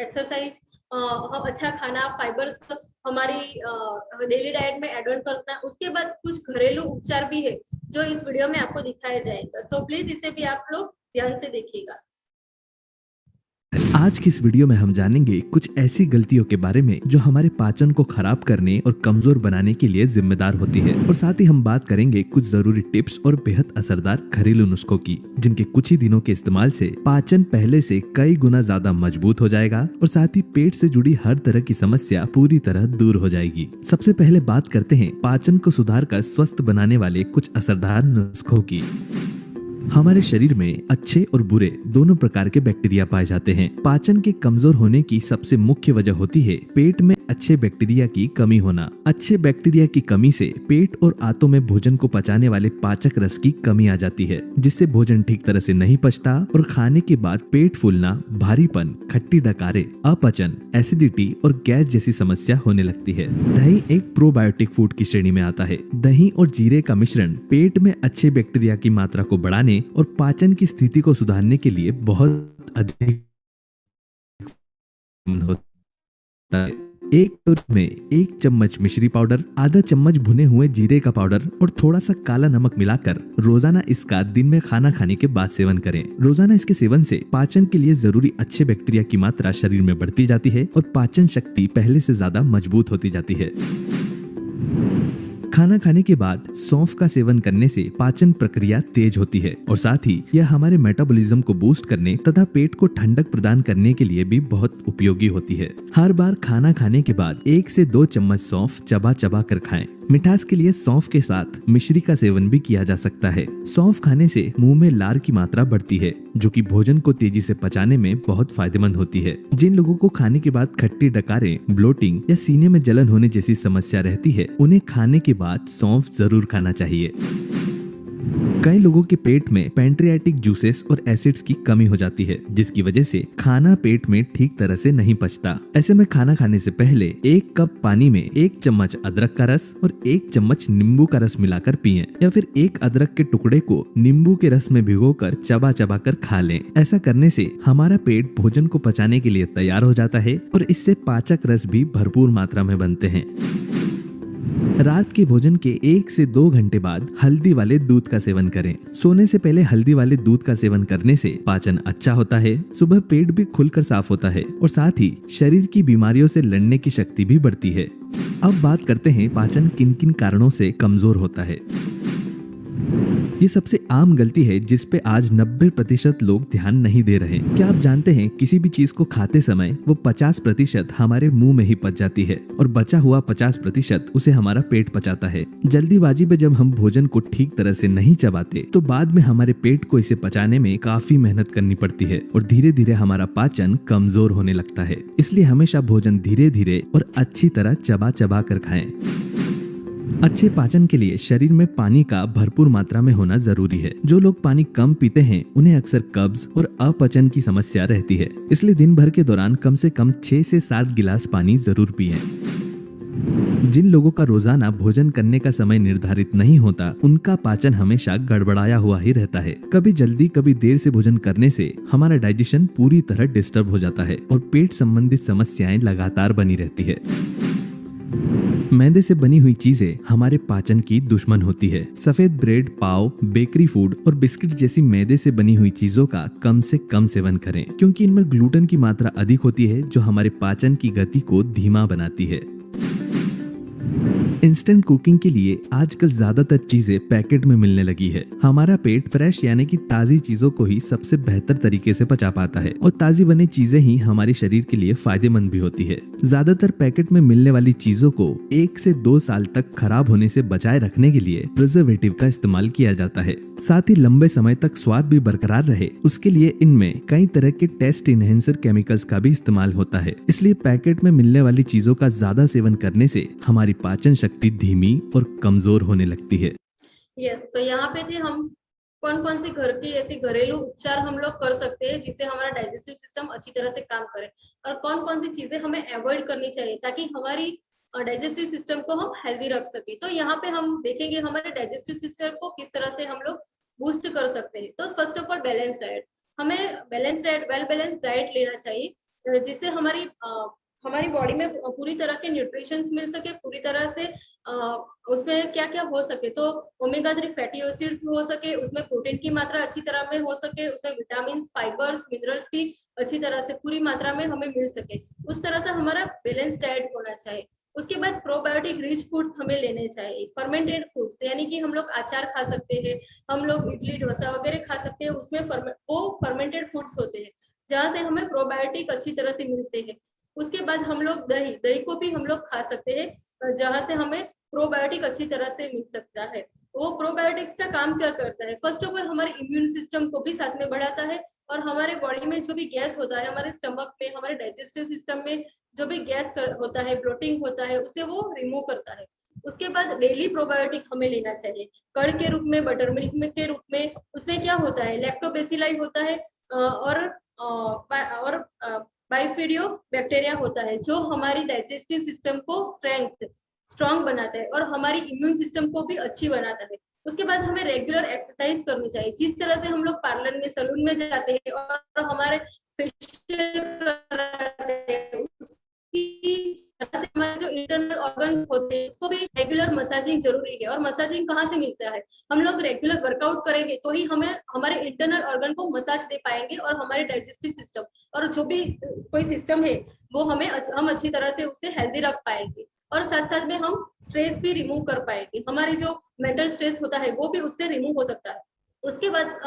एक्सरसाइज, अच्छा खाना, फाइबर्स हमारी डेली डाइट में एड ऑन करना, उसके बाद कुछ घरेलू उपचार भी है जो इस वीडियो में आपको दिखाया जाएगा। सो प्लीज इसे भी आप लोग ध्यान से देखिएगा। आज की इस वीडियो में हम जानेंगे कुछ ऐसी गलतियों के बारे में जो हमारे पाचन को खराब करने और कमजोर बनाने के लिए जिम्मेदार होती है, और साथ ही हम बात करेंगे कुछ जरूरी टिप्स और बेहद असरदार घरेलू नुस्खों की, जिनके कुछ ही दिनों के इस्तेमाल से पाचन पहले से कई गुना ज्यादा मजबूत हो जाएगा और साथ ही पेट से जुड़ी हर तरह की समस्या पूरी तरह दूर हो जाएगी। सबसे पहले बात करते हैं पाचन को सुधार कर स्वस्थ बनाने वाले कुछ असरदार नुस्खों की। हमारे शरीर में अच्छे और बुरे दोनों प्रकार के बैक्टीरिया पाए जाते हैं। पाचन के कमजोर होने की सबसे मुख्य वजह होती है पेट में अच्छे बैक्टीरिया की कमी होना। अच्छे बैक्टीरिया की कमी से पेट और आंतों में भोजन को पचाने वाले पाचक रस की कमी आ जाती है, जिससे भोजन ठीक तरह से नहीं पचता और खाने के बाद पेट फूलना, भारीपन, खट्टी डकारे, अपचन, एसिडिटी और गैस जैसी समस्या होने लगती है। दही एक प्रोबायोटिक फूड की श्रेणी में आता है। दही और जीरे का मिश्रण पेट में अच्छे बैक्टीरिया की मात्रा को बढ़ाने और पाचन की स्थिति को सुधारने के लिए बहुत अधिक होता है। एक कटोरी में 1 चम्मच मिश्री पाउडर, आधा चम्मच भुने हुए जीरे का पाउडर और थोड़ा सा काला नमक मिलाकर रोजाना इसका दिन में खाना खाने के बाद सेवन करें। रोजाना इसके सेवन से पाचन के लिए जरूरी अच्छे बैक्टीरिया की मात्रा शरीर में बढ़ती जाती है और पाचन शक्ति पहले से ज्यादा मजबूत होती जाती है। खाना खाने के बाद सौंफ का सेवन करने से पाचन प्रक्रिया तेज होती है और साथ ही यह हमारे मेटाबॉलिज्म को बूस्ट करने तथा पेट को ठंडक प्रदान करने के लिए भी बहुत उपयोगी होती है। हर बार खाना खाने के बाद 1 से 2 चम्मच सौंफ चबा चबा कर खाएं। मिठास के लिए सौंफ के साथ मिश्री का सेवन भी किया जा सकता है। सौंफ खाने से मुंह में लार की मात्रा बढ़ती है, जो कि भोजन को तेजी से पचाने में बहुत फायदेमंद होती है। जिन लोगों को खाने के बाद खट्टी डकारें, ब्लोटिंग या सीने में जलन होने जैसी समस्या रहती है, उन्हें खाने के बाद सौंफ जरूर खाना चाहिए। कई लोगों के पेट में पैंक्रियाटिक जूसेस और एसिड्स की कमी हो जाती है, जिसकी वजह से खाना पेट में ठीक तरह से नहीं पचता। ऐसे में खाना खाने से पहले 1 कप पानी में 1 चम्मच अदरक का रस और 1 चम्मच नींबू का रस मिलाकर पिएं, या फिर 1 अदरक के टुकड़े को नींबू के रस में भिगोकर चबा चबा कर खा लें। ऐसा करने से हमारा पेट भोजन को पचाने के लिए तैयार हो जाता है और इससे पाचक रस भी भरपूर मात्रा में बनते हैं। रात के भोजन के 1 से 2 घंटे बाद हल्दी वाले दूध का सेवन करें। सोने से पहले हल्दी वाले दूध का सेवन करने से पाचन अच्छा होता है, सुबह पेट भी खुलकर साफ होता है और साथ ही शरीर की बीमारियों से लड़ने की शक्ति भी बढ़ती है। अब बात करते हैं पाचन किन किन कारणों से कमजोर होता है। ये सबसे आम गलती है जिस पे आज 90% लोग ध्यान नहीं दे रहे। क्या आप जानते हैं किसी भी चीज को खाते समय वो 50% हमारे मुंह में ही पच जाती है और बचा हुआ 50% उसे हमारा पेट पचाता है। जल्दीबाजी में जब हम भोजन को ठीक तरह से नहीं चबाते तो बाद में हमारे पेट को इसे पचाने में काफी मेहनत करनी पड़ती है और धीरे धीरे हमारा पाचन कमजोर होने लगता है। इसलिए हमेशा भोजन धीरे धीरे और अच्छी तरह चबा चबा कर खाएं। अच्छे पाचन के लिए शरीर में पानी का भरपूर मात्रा में होना जरूरी है। जो लोग पानी कम पीते हैं उन्हें अक्सर कब्ज और अपचन की समस्या रहती है, इसलिए दिन भर के दौरान कम से कम 6 से 7 गिलास पानी जरूर पिएं। जिन लोगों का रोजाना भोजन करने का समय निर्धारित नहीं होता, उनका पाचन हमेशा गड़बड़ाया हुआ ही रहता है। कभी जल्दी कभी देर से भोजन करने से हमारा डाइजेशन पूरी तरह डिस्टर्ब हो जाता है और पेट संबंधित समस्याएं लगातार बनी रहती है। मैदे से बनी हुई चीजें हमारे पाचन की दुश्मन होती है। सफेद ब्रेड, पाव, बेकरी फूड और बिस्किट जैसी मैदे से बनी हुई चीजों का कम से कम सेवन करें, क्योंकि इनमें ग्लूटेन की मात्रा अधिक होती है जो हमारे पाचन की गति को धीमा बनाती है। इंस्टेंट कुकिंग के लिए आजकल ज्यादातर चीजें पैकेट में मिलने लगी है। हमारा पेट फ्रेश यानी कि ताजी चीजों को ही सबसे बेहतर तरीके से पचा पाता है और ताजी बनी चीजें ही हमारे शरीर के लिए फायदेमंद भी होती है। ज्यादातर पैकेट में मिलने वाली चीजों को 1 से 2 साल तक खराब होने से बचाए रखने के लिए प्रिजर्वेटिव का इस्तेमाल किया जाता है। साथ ही लंबे समय तक स्वाद भी बरकरार रहे उसके लिए इनमें कई तरह के टेस्ट इनहेंसर केमिकल्स का भी इस्तेमाल होता है। इसलिए पैकेट में मिलने वाली चीजों का ज्यादा सेवन करने से हमारी पाचन शक्ति धीमी और कमजोर होने लगती है। यस, तो यहाँ पे थे हम कौन कौन सी घर की ऐसी घरेलू उपचार हम लोग कर सकते हैं जिससे हमारा डाइजेस्टिव सिस्टम अच्छी तरह से काम करे, और कौन कौन सी चीजें हमें अवॉइड करनी चाहिए ताकि हमारी डाइजेस्टिव सिस्टम को हम हेल्दी रख सके। तो यहाँ पे हम देखेंगे हमारे डाइजेस्टिव सिस्टम को किस तरह से हम लोग बूस्ट कर सकते हैं। तो first of all balance diet, हमें balance diet, well balance diet लेना चाहिए जिससे हमारी बॉडी में पूरी तरह के न्यूट्रिशंस मिल सके, पूरी तरह से उसमें क्या क्या हो सके। तो ओमेगा 3 फैटी एसिड्स हो सके, उसमें प्रोटीन की मात्रा अच्छी तरह में हो सके, उसमें विटामिन, फाइबर्स, मिनरल्स भी अच्छी तरह से पूरी मात्रा में हमें मिल सके, उस तरह से हमारा बैलेंस डाइट होना चाहिए। उसके बाद प्रोबायोटिक रिच फूड्स हमें लेने चाहिए, फर्मेंटेड फूड्स, यानी कि हम लोग अचार खा सकते हैं, हम लोग इडली डोसा वगैरह खा सकते हैं, उसमें वो फर्मेंटेड फूड्स होते हैं जहाँ से हमें प्रोबायोटिक अच्छी तरह से मिलते हैं। उसके बाद हम लोग दही को भी हम लोग खा सकते हैं जहाँ से हमें प्रोबायोटिक अच्छी तरह से मिल सकता है। वो प्रोबायोटिक्स का काम क्या करता है, फर्स्ट ऑफ ऑल हमारे इम्यून सिस्टम को भी साथ में बढ़ाता है और हमारे बॉडी में जो भी गैस होता है, हमारे स्टमक में, हमारे डाइजेस्टिव सिस्टम में जो भी गैस होता है, ब्लोटिंग होता है, उसे वो रिमूव करता है। उसके बाद डेली प्रोबायोटिक हमें लेना चाहिए, कर्ड के रूप में, बटर मिल्क के रूप में। उसमें क्या होता है, लैक्टोबैसिलाई होता है और बाइफिडियो बैक्टीरिया होता है जो हमारी डाइजेस्टिव सिस्टम को स्ट्रॉन्ग बनाता है और हमारी इम्यून सिस्टम को भी अच्छी बनाता है। उसके बाद हमें रेगुलर एक्सरसाइज करनी चाहिए, जिस तरह से हम लोग पार्लर में, सलून में जाते हैं और हमारे फेशियल कराते हैं, उसी तरह से हमारे जो इंटरनल ऑर्गन होते हैं उसको भी रेगुलर मसाजिंग जरूरी है। और मसाजिंग कहाँ से मिलता है, हम लोग रेगुलर वर्कआउट करेंगे तो ही हमें हमारे इंटरनल ऑर्गन को मसाज दे पाएंगे और हमारे डाइजेस्टिव सिस्टम और जो भी कोई सिस्टम है वो हम अच्छी तरह से उसे हेल्दी रख पाएंगे। और साथ साथ में हम स्ट्रेस भी रिमूव कर पाएंगे, हमारी जो मेंटल स्ट्रेस होता है वो भी उससे रिमूव हो सकता है। उसके बाद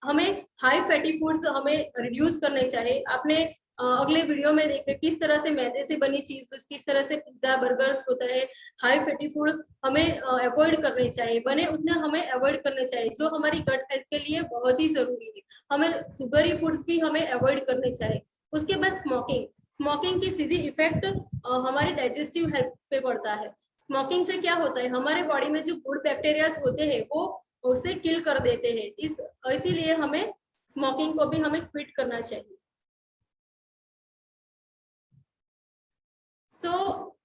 हमें हाई फैटी फूड्स हमें रिड्यूस करने चाहिए। आपने अगले वीडियो में देखे किस तरह से मैदे से बनी चीज, किस तरह से पिज्जा, बर्गर्स होता है, हाई फैटी फूड हमें अवॉइड करने चाहिए, बने उतने हमें अवॉइड करने चाहिए जो हमारी गट हेल्थ के लिए बहुत ही जरूरी है। हमें सुगरी फूड्स भी हमें अवॉइड करने चाहिए। उसके बाद स्मोकिंग की सीधी इफेक्ट हमारे डाइजेस्टिव हेल्थ पे पड़ता है। स्मोकिंग से क्या होता है, हमारे बॉडी में जो गुड बैक्टीरिया होते हैं वो उसे किल कर देते हैं, इसीलिए हमें स्मोकिंग को भी हमें क्विट करना चाहिए।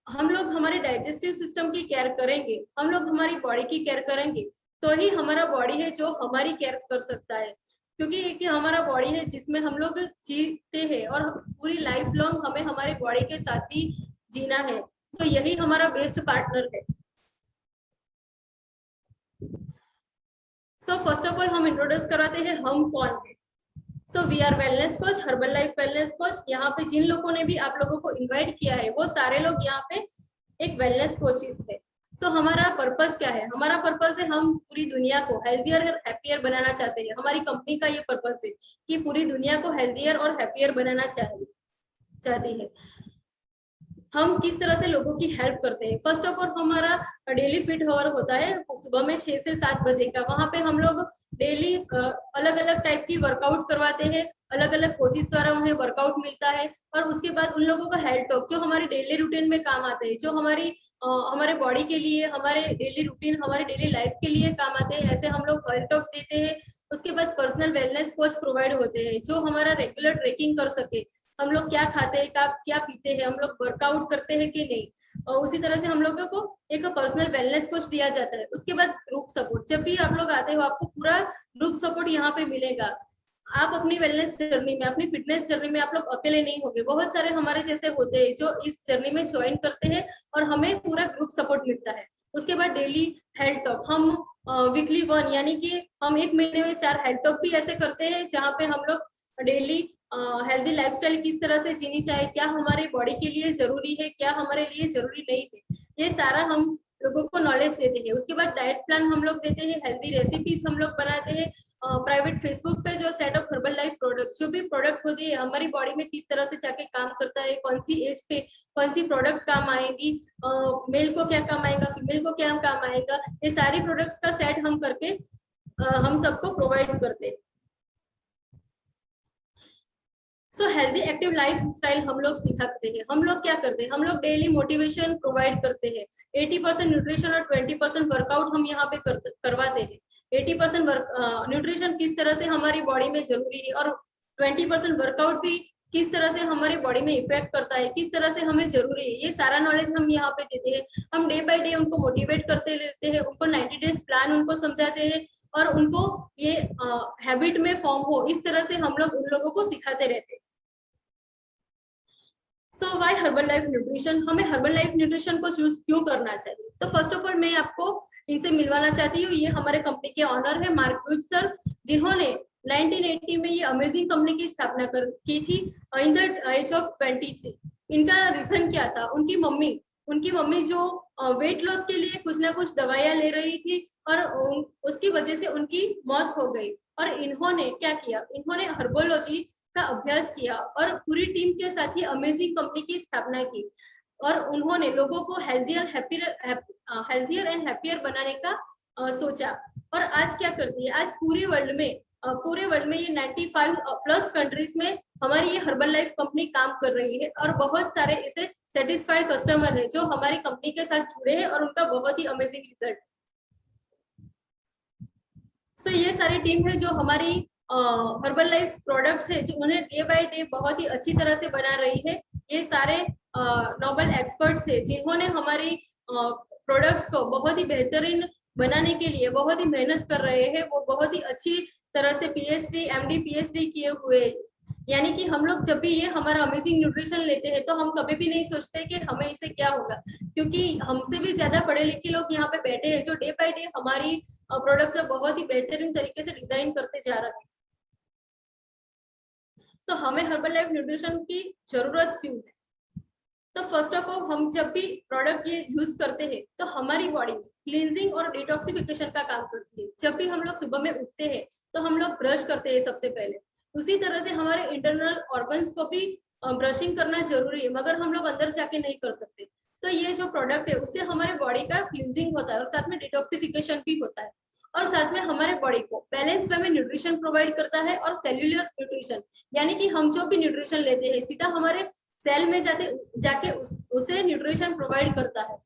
हम लोग हमारे डाइजेस्टिव सिस्टम की केयर करेंगे, हम लोग हमारी बॉडी की केयर करेंगे तो ही हमारा बॉडी है जो हमारी केयर कर सकता है, क्योंकि एक हमारा बॉडी है जिसमें हम लोग जीते हैं और पूरी लाइफ लॉन्ग हमें हमारे बॉडी के साथ ही जीना है। सो यही हमारा बेस्ट पार्टनर है। सो फर्स्ट ऑफ ऑल हम इंट्रोड्यूस कराते हैं हम कौन है। So we are wellness coach, Herbalife wellness coach. यहाँ पे जिन लोगों ने भी आप लोगों को इनवाइट किया है वो सारे लोग यहाँ पे एक वेलनेस कोचेस है। सो हमारा पर्पस क्या है, हमारा पर्पस है हम पूरी दुनिया को हेल्थियर और हैप्पियर बनाना चाहते हैं। हमारी कंपनी का ये पर्पस है कि पूरी दुनिया को हेल्थियर और हैप्पियर बनाना चाहती है। हम किस तरह से लोगों की हेल्प करते हैं, फर्स्ट ऑफ ऑल हमारा डेली फिट आवर होता है सुबह में 6 से 7 बजे का। वहां पे हम लोग डेली अलग अलग टाइप की वर्कआउट करवाते हैं, अलग अलग कोचेस द्वारा उन्हें वर्कआउट मिलता है। और उसके बाद उन लोगों का हेल्थ टॉक जो हमारी डेली रूटीन में काम आते हैं, जो हमारे बॉडी के लिए, हमारे डेली रूटीन, हमारे डेली लाइफ के लिए काम आते हैं, ऐसे हम लोग हेल्थ टॉक देते हैं। उसके बाद पर्सनल वेलनेस कोच प्रोवाइड होते हैं जो हमारा रेगुलर ट्रैकिंग कर सके, हम लोग क्या खाते हैं, क्या पीते हैं, हम लोग वर्कआउट करते हैं कि नहीं, और उसी तरह से हम लोगों को एक पर्सनल वेलनेस कोच दिया जाता है। उसके बाद ग्रुप सपोर्ट, जब भी आप लोग आते हो आपको पूरा ग्रुप सपोर्ट यहाँ पे मिलेगा। आप अपनी वेलनेस जर्नी में, अपनी फिटनेस जर्नी में आप लोग अकेले नहीं होंगे, बहुत सारे हमारे जैसे होते हैं जो इस जर्नी में ज्वाइन करते हैं और हमें पूरा ग्रुप सपोर्ट मिलता है। उसके बाद डेली हेल्थ टॉक, हम वीकली 1 यानी कि हम 1 महीने में 4 हेल्थ टॉक भी ऐसे करते हैं जहाँ पे हम लोग डेली हेल्दी लाइफस्टाइल किस तरह से जीनी चाहिए, क्या हमारे बॉडी के लिए जरूरी है, क्या हमारे लिए जरूरी नहीं है, ये सारा हम लोगों को नॉलेज देते हैं। उसके बाद डाइट प्लान हम लोग देते हैं, हेल्दी रेसिपीज हम लोग बनाते हैं, प्राइवेट फेसबुक पेज और set of herbal life products, जो भी प्रोडक्ट होती है हमारी बॉडी में किस तरह से जाके काम करता है, कौन सी एज पे कौन सी प्रोडक्ट काम आएगी, मेल को क्या काम आएगा, फीमेल को क्या काम आएगा, ये सारी प्रोडक्ट्स का सेट हम करके हम सबको प्रोवाइड करते हैं। So healthy active life style हम लोग सिखाते हैं। हम लोग क्या करते हैं, हम लोग डेली मोटिवेशन प्रोवाइड करते हैं, 80% न्यूट्रिशन और 20% वर्कआउट हम यहाँ पे करवाते हैं। 80% न्यूट्रिशन किस तरह से हमारी बॉडी में जरूरी है और 20% वर्कआउट भी किस तरह से हमारी बॉडी में इफेक्ट करता है, किस तरह से हमें जरूरी है, ये सारा नॉलेज हम यहाँ पे देते हैं। हम डे बाय डे उनको मोटिवेट करते रहते हैं, उनको 90 डेज प्लान उनको समझाते हैं और उनको ये हैबिट में फॉर्म हो, इस तरह से हम लोग उन लोगों को सिखाते रहते हैं। So why herbal life nutrition, हमें हर्बल लाइफ न्यूट्रिशन को चूज क्यों करना चाहिए? तो फर्स्ट ऑफ ऑल मैं आपको इनसे मिलवाना चाहती हूँ। ये हमारे कंपनी के ऑनर है मार्क वुड सर, जिन्होंने 1980 में ये अमेजिंग कंपनी की स्थापना की थी इन द एज ऑफ 23। इनका रीजन क्या था? उनकी मम्मी जो वेट लॉस के लिए कुछ ना कुछ दवाइयां ले रही थी और उसकी वजह से उनकी मौत हो गई। और इन्होंने क्या किया? इन्होंने हर्बोलॉजी का अभ्यास किया और पूरी टीम के साथ ही अमेजिंग कंपनी की स्थापना की और उन्होंने लोगों को हेल्थियर एंड हैप्पियर बनाने का सोचा। और आज क्या करती है? आज पूरे वर्ल्ड में ये 95 प्लस कंट्रीज में हमारी ये हर्बल लाइफ कंपनी काम कर रही है और बहुत सारे इसे सेटिस्फाइड कस्टमर है जो हमारी कंपनी के साथ जुड़े हैं और उनका बहुत ही अमेजिंग रिजल्ट। सो ये सारी टीम है जो हमारी हर्बल लाइफ प्रोडक्ट्स है जो उन्हें डे बाय डे बहुत ही अच्छी तरह से बना रही है। ये सारे नोबल एक्सपर्ट्स है जिन्होंने हमारी प्रोडक्ट्स को बहुत ही बेहतरीन बनाने के लिए बहुत ही मेहनत कर रहे हैं। वो बहुत ही अच्छी तरह से PhD MD PhD किए हुए, यानी कि हम लोग जब भी ये हमारा अमेजिंग न्यूट्रिशन लेते हैं तो हम कभी भी नहीं सोचते कि हमें इससे क्या होगा, क्योंकि हमसे भी ज्यादा पढ़े लिखे लोग यहाँ पे बैठे हैं जो डे बाय डे हमारी प्रोडक्ट को बहुत ही बेहतरीन तरीके से डिजाइन करते जा रहे हैं। तो हमें हर्बल लाइफ न्यूट्रिशन की जरूरत क्यों है? तो फर्स्ट ऑफ ऑल हम जब भी प्रोडक्ट ये यूज करते हैं तो हमारी बॉडी में क्लींजिंग और डिटॉक्सिफिकेशन का काम करती है। जब भी हम लोग सुबह में उठते हैं तो हम लोग ब्रश करते हैं सबसे पहले, उसी तरह से हमारे इंटरनल ऑर्गन्स को भी ब्रशिंग करना जरूरी है, मगर हम लोग अंदर जाके नहीं कर सकते। तो ये जो प्रोडक्ट है उससे हमारे बॉडी का क्लींजिंग होता है और साथ में डिटॉक्सिफिकेशन भी होता है और साथ में हमारे बॉडी को बैलेंस वे में न्यूट्रिशन प्रोवाइड करता है और सेल्यूलर न्यूट्रिशन, यानी कि हम जो भी न्यूट्रिशन लेते हैं सीधा हमारे सेल में जाके उसे न्यूट्रिशन प्रोवाइड करता है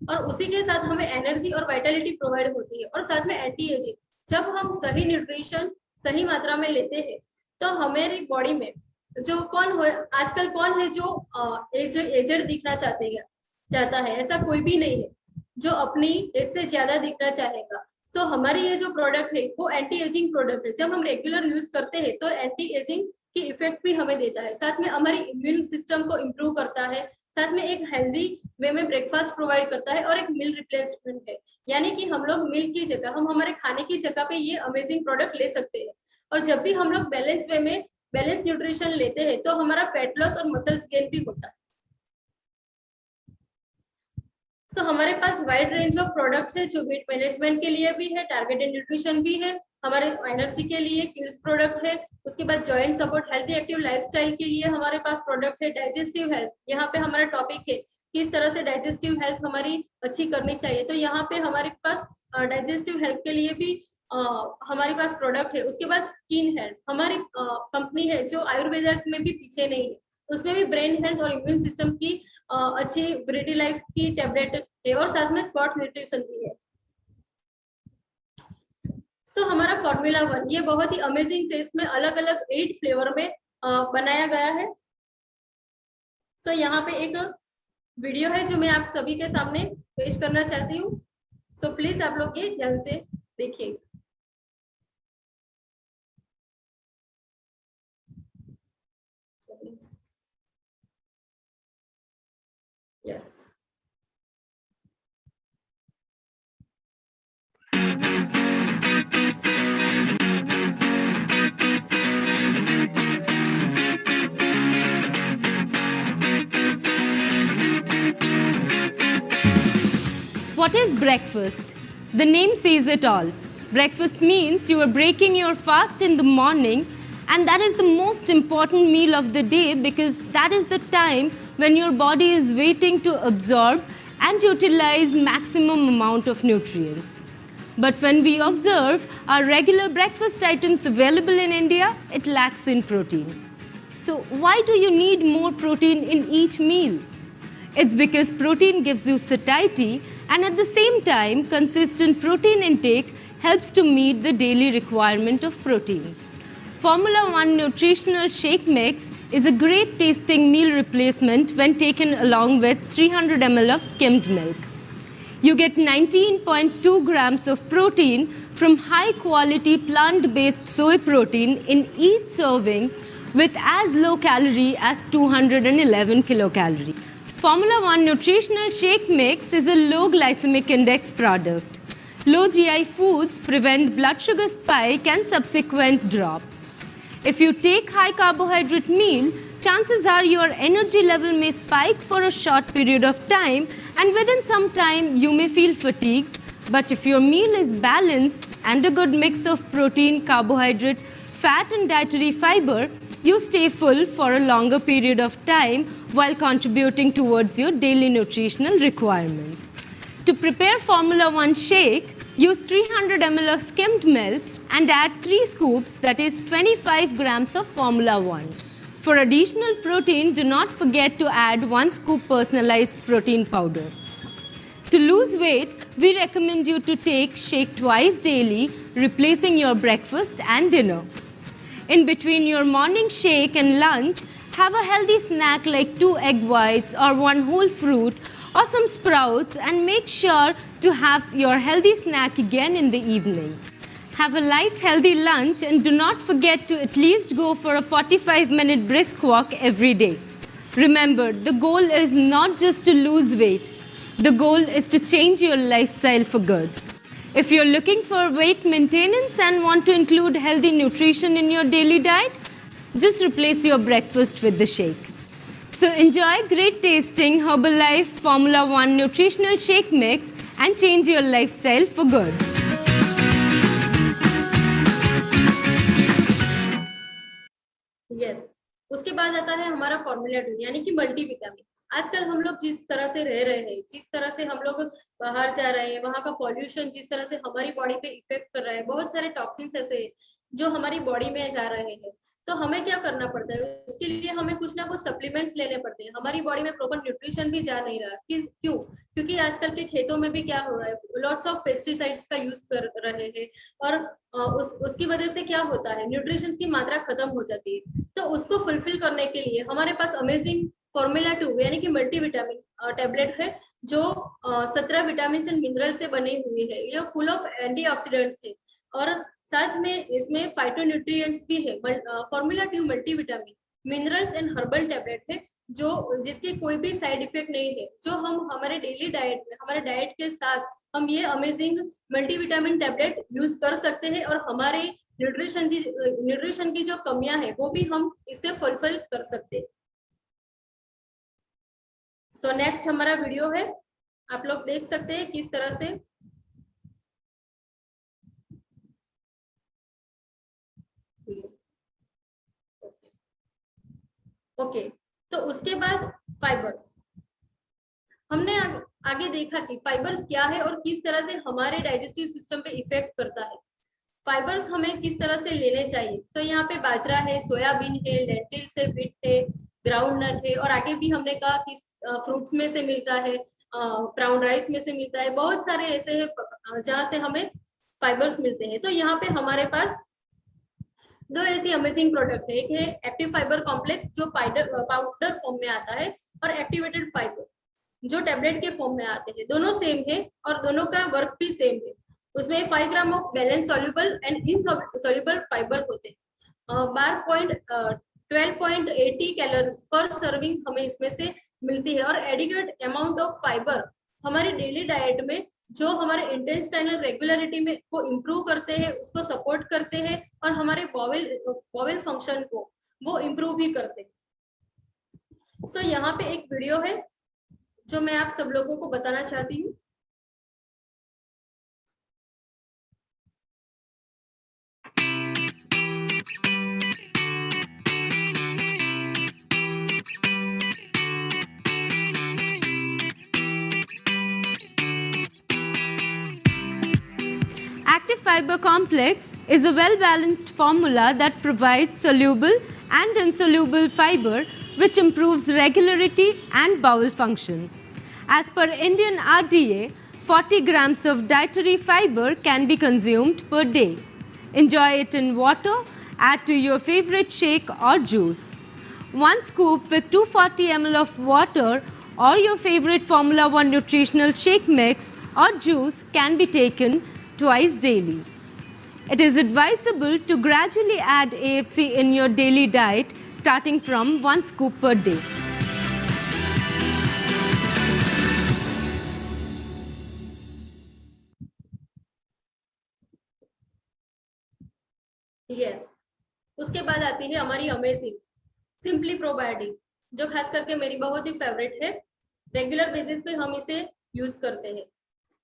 और उसी के साथ हमें एनर्जी और वाइटलिटी प्रोवाइड होती है और साथ में एंटी एजिंग। जब हम सही न्यूट्रिशन सही मात्रा में लेते हैं तो हमारी बॉडी में जो आजकल कौन है जो एजेड दिखना चाहता है? ऐसा कोई भी नहीं है जो अपनी एज से ज्यादा दिखना चाहेगा। सो हमारी ये जो प्रोडक्ट है वो एंटी एजिंग प्रोडक्ट है। जब हम रेगुलर यूज करते हैं तो एंटी एजिंग की इफेक्ट भी हमें देता है, साथ में हमारी इम्यून सिस्टम को इम्प्रूव करता है, साथ में एक हेल्दी वे में ब्रेकफास्ट प्रोवाइड करता है और एक मील रिप्लेसमेंट है, यानी कि हम लोग मील की जगह हम हमारे खाने की जगह पे ये अमेजिंग प्रोडक्ट ले सकते हैं। और जब भी हम लोग बैलेंस वे में बैलेंस न्यूट्रिशन लेते हैं तो हमारा फैट लॉस और मसल्स गेन भी होता है। सो हमारे पास वाइड रेंज ऑफ प्रोडक्ट्स है जो वेट मैनेजमेंट के लिए भी है, टारगेटेड न्यूट्रिशन भी है, हमारे एनर्जी के लिए किड्स प्रोडक्ट है, उसके बाद joint support healthy active lifestyle के लिए हमारे पास प्रोडक्ट है, डाइजेस्टिव हेल्थ, यहाँ पे हमारा टॉपिक है किस तरह से डाइजेस्टिव हेल्थ हमारी अच्छी करनी चाहिए। तो यहाँ पे हमारे पास डाइजेस्टिव हेल्थ के लिए भी हमारे पास प्रोडक्ट है। उसके बाद स्किन हेल्थ, हमारी कंपनी है जो आयुर्वेदा में भी पीछे नहीं है, उसमें भी ब्रेन हेल्थ और इम्यून सिस्टम की अच्छी ब्रिटी लाइफ की टेबलेट है और साथ में स्पॉट न्यूट्रिशन भी है। सो हमारा फॉर्मूला 1 ये बहुत ही अमेजिंग टेस्ट में अलग अलग 8 फ्लेवर में बनाया गया है। सो यहाँ पे एक वीडियो है जो मैं आप सभी के सामने पेश करना चाहती हूँ। सो प्लीज आप लोग ये ध्यान से देखिए। Yes, What is breakfast? The name says it all. Breakfast means you are breaking your fast in the morning, and that is the most important meal of the day because that is the time when your body is waiting to absorb and utilize maximum amount of nutrients. But when we observe our regular breakfast items available in India, it lacks in protein. So why do you need more protein in each meal? It's because protein gives you satiety, and at the same time, consistent protein intake helps to meet the daily requirement of protein. Formula One nutritional shake mix is a great tasting meal replacement when taken along with 300 ml of skimmed milk. You get 19.2 grams of protein from high quality plant-based soy protein in each serving with as low calorie as 211 kilocalories. Formula One nutritional shake mix is a low glycemic index product. Low GI foods prevent blood sugar spike and subsequent drop. If you take high carbohydrate meal, chances are your energy level may spike for a short period of time, and within some time you may feel fatigued. But if your meal is balanced and a good mix of protein, carbohydrate, fat and dietary fiber, you stay full for a longer period of time while contributing towards your daily nutritional requirement. To prepare Formula One shake, use 300 ml of skimmed milk and add 3 scoops, that is 25 grams of Formula One. For additional protein, do not forget to add 1 scoop personalized protein powder. To lose weight, we recommend you to take shake twice daily, replacing your breakfast and dinner. In between your morning shake and lunch, have a healthy snack like 2 egg whites or 1 whole fruit or some sprouts, and make sure to have your healthy snack again in the evening. Have a light, healthy lunch and do not forget to at least go for a 45-minute brisk walk every day. Remember, the goal is not just to lose weight. The goal is to change your lifestyle for good. If you're looking for weight maintenance and want to include healthy nutrition in your daily diet, just replace your breakfast with the shake. So enjoy great tasting Herbalife Formula One nutritional shake mix and change your lifestyle for good. Yes उसके बाद आता है हमारा formula 2 यानी कि multivitamin. आजकल हम लोग जिस तरह से रह रहे हैं, जिस तरह से हम लोग बाहर जा रहे हैं, वहाँ का पॉल्यूशन जिस तरह से हमारी बॉडी पे इफेक्ट कर रहा है, बहुत सारे टॉक्सिन्स ऐसे हैं जो हमारी बॉडी में जा रहे हैं। तो हमें क्या करना पड़ता है, उसके लिए हमें कुछ ना कुछ सप्लीमेंट्स लेने पड़ते हैं। हमारी बॉडी में प्रॉपर न्यूट्रिशन भी जा नहीं रहा। क्यों? क्योंकि आजकल के खेतों में भी क्या हो रहा है, लॉट्स ऑफ पेस्टिसाइड्स का यूज कर रहे हैं और उसकी वजह से क्या होता है, न्यूट्रिशन की मात्रा खत्म हो जाती है। तो उसको फुलफिल करने के लिए हमारे पास अमेजिंग फॉर्मूला 2 यानी कि मल्टीविटामिन टैबलेट है जो 17 विटामिन एंड मिनरल से बने हुए है। ये फुल ऑफ एंटीऑक्सीडेंट्स है और साथ में इसमें फाइटोन्यूट्रिएंट्स भी है। Formula 2 multivitamin minerals and herbal tablet है जो जिसके कोई भी साइड इफेक्ट नहीं है, जो हम हमारे डेली डाइट में, हमारे डाइट के साथ हम ये अमेजिंग मल्टीविटामिन टैबलेट यूज कर सकते हैं और हमारे न्यूट्रिशन की जो कमियां है वो भी हम इससे फुलफिल कर सकते हैं। सो नेक्स्ट हमारा वीडियो है, आप लोग देख सकते हैं किस तरह से ओके। तो उसके बाद फाइबर्स, हमने आगे देखा कि फाइबर्स क्या है और किस तरह से हमारे डाइजेस्टिव सिस्टम पे इफेक्ट करता है। फाइबर्स हमें किस तरह से लेने चाहिए, तो यहाँ पे बाजरा है, सोयाबीन है, लेंटिल्स है, व्हीट है, ग्राउंड नट है और आगे भी हमने कहा कि फ्रूट्स में से मिलता है, ब्राउन राइस में से मिलता है, बहुत सारे ऐसे हैं जहाँ से हमें फाइबर्स मिलते हैं। तो यहाँ पे हमारे पास 2 ऐसी अमेजिंग प्रोडक्ट है। एक है एक्टिव फाइबर कॉम्प्लेक्स जो पाउडर फॉर्म में आता है और एक्टिवेटेड फाइबर जो टैबलेट के फॉर्म में आते हैं। दोनों सेम है और दोनों का वर्क भी सेम है। उसमें 5 gram of balance soluble and insoluble fibre होते हैं। 12.80 कैलोरीज पर सर्विंग हमें इसमें से मिलती है और एडिक्वेट अमाउंट ऑफ फाइबर हमारे डेली डाइट में जो हमारे इंटेस्टाइनल रेगुलरिटी में को इम्प्रूव करते हैं, उसको सपोर्ट करते हैं और हमारे बॉवेल फंक्शन को वो इम्प्रूव भी करते हैं। सो यहाँ पे एक वीडियो है जो मैं आप सब लोगों को बताना चाहती हूँ। Active Fiber Complex is a well-balanced formula that provides soluble and insoluble fiber which improves regularity and bowel function. As per Indian RDA, 40 grams of dietary fiber can be consumed per day. Enjoy it in water Add to your favorite shake or juice. 1 scoop with 240 ml of water or your favorite Formula 1 nutritional shake mix or juice can be taken twice daily. It is advisable to gradually add AFC in your daily diet starting from 1 scoop per day. Yes उसके बाद आती है हमारी amazing simply probiotic, जो खास करके मेरी बहुत ही फेवरेट है। रेगुलर बेसिस पे हम इसे यूज करते हैं।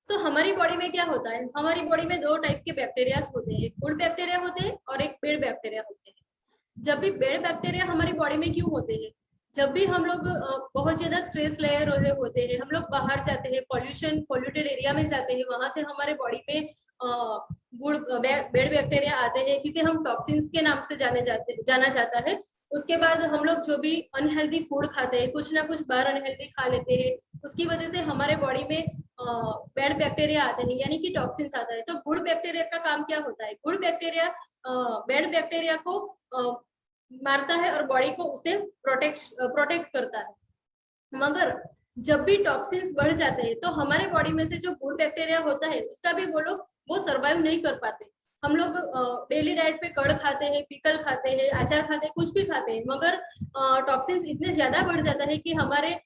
सो हमारी बॉडी में क्या होता है, हमारी बॉडी में 2 टाइप के बैक्टीरिया होते हैं, एक गुड बैक्टीरिया होते हैं और एक बैड बैक्टीरिया होते हैं। जब भी बैड बैक्टीरिया हमारी बॉडी में क्यों होते हैं, जब भी हम लोग बहुत ज्यादा स्ट्रेस ले रहे होते हैं, हम लोग बाहर जाते हैं, पॉल्यूटेड एरिया में जाते हैं, वहां से हमारे बॉडी में बैड बैक्टीरिया आते हैं जिसे हम टॉक्सिन्स के नाम से जाना जाता है। उसके बाद हम लोग जो भी अनहेल्दी फूड खाते हैं, कुछ ना कुछ बाहर अनहेल्दी खा लेते हैं, उसकी वजह से हमारे बॉडी में बैड बैक्टीरिया आते हैं, यानी कि टॉक्सिन्स आता है। तो गुड बैक्टीरिया का काम क्या होता है, गुड बैक्टीरिया बैड बैक्टीरिया को मारता है और बॉडी को उसे प्रोटेक्ट करता है। मगर जब भी टॉक्सिन्स बढ़ जाते हैं तो हमारे बॉडी में से जो गुड बैक्टीरिया होता है उसका भी वो सर्वाइव नहीं कर पाते। हम लोग डेली डाइट पे कड़ खाते हैं, पिकल खाते हैं, अचार खाते हैं, कुछ भी खाते हैं, मगर टॉक्सिन्स इतने ज्यादा बढ़ जाता है कि हमारे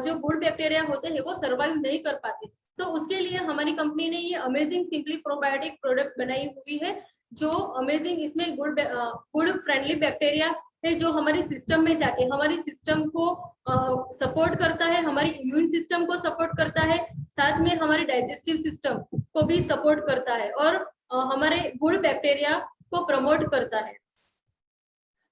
जो गुड बैक्टीरिया होते हैं वो सर्वाइव नहीं कर पाते। तो उसके लिए हमारी कंपनी ने ये अमेजिंग सिंपली प्रोबायोटिक प्रोडक्ट बनाई हुई है, जो अमेजिंग इसमें गुड फ्रेंडली बैक्टीरिया है जो हमारे सिस्टम में जाके हमारी सिस्टम को सपोर्ट करता है, हमारी इम्यून सिस्टम को सपोर्ट करता है, साथ में हमारे डाइजेस्टिव सिस्टम को भी सपोर्ट करता है और हमारे गुड बैक्टीरिया को प्रमोट करता है।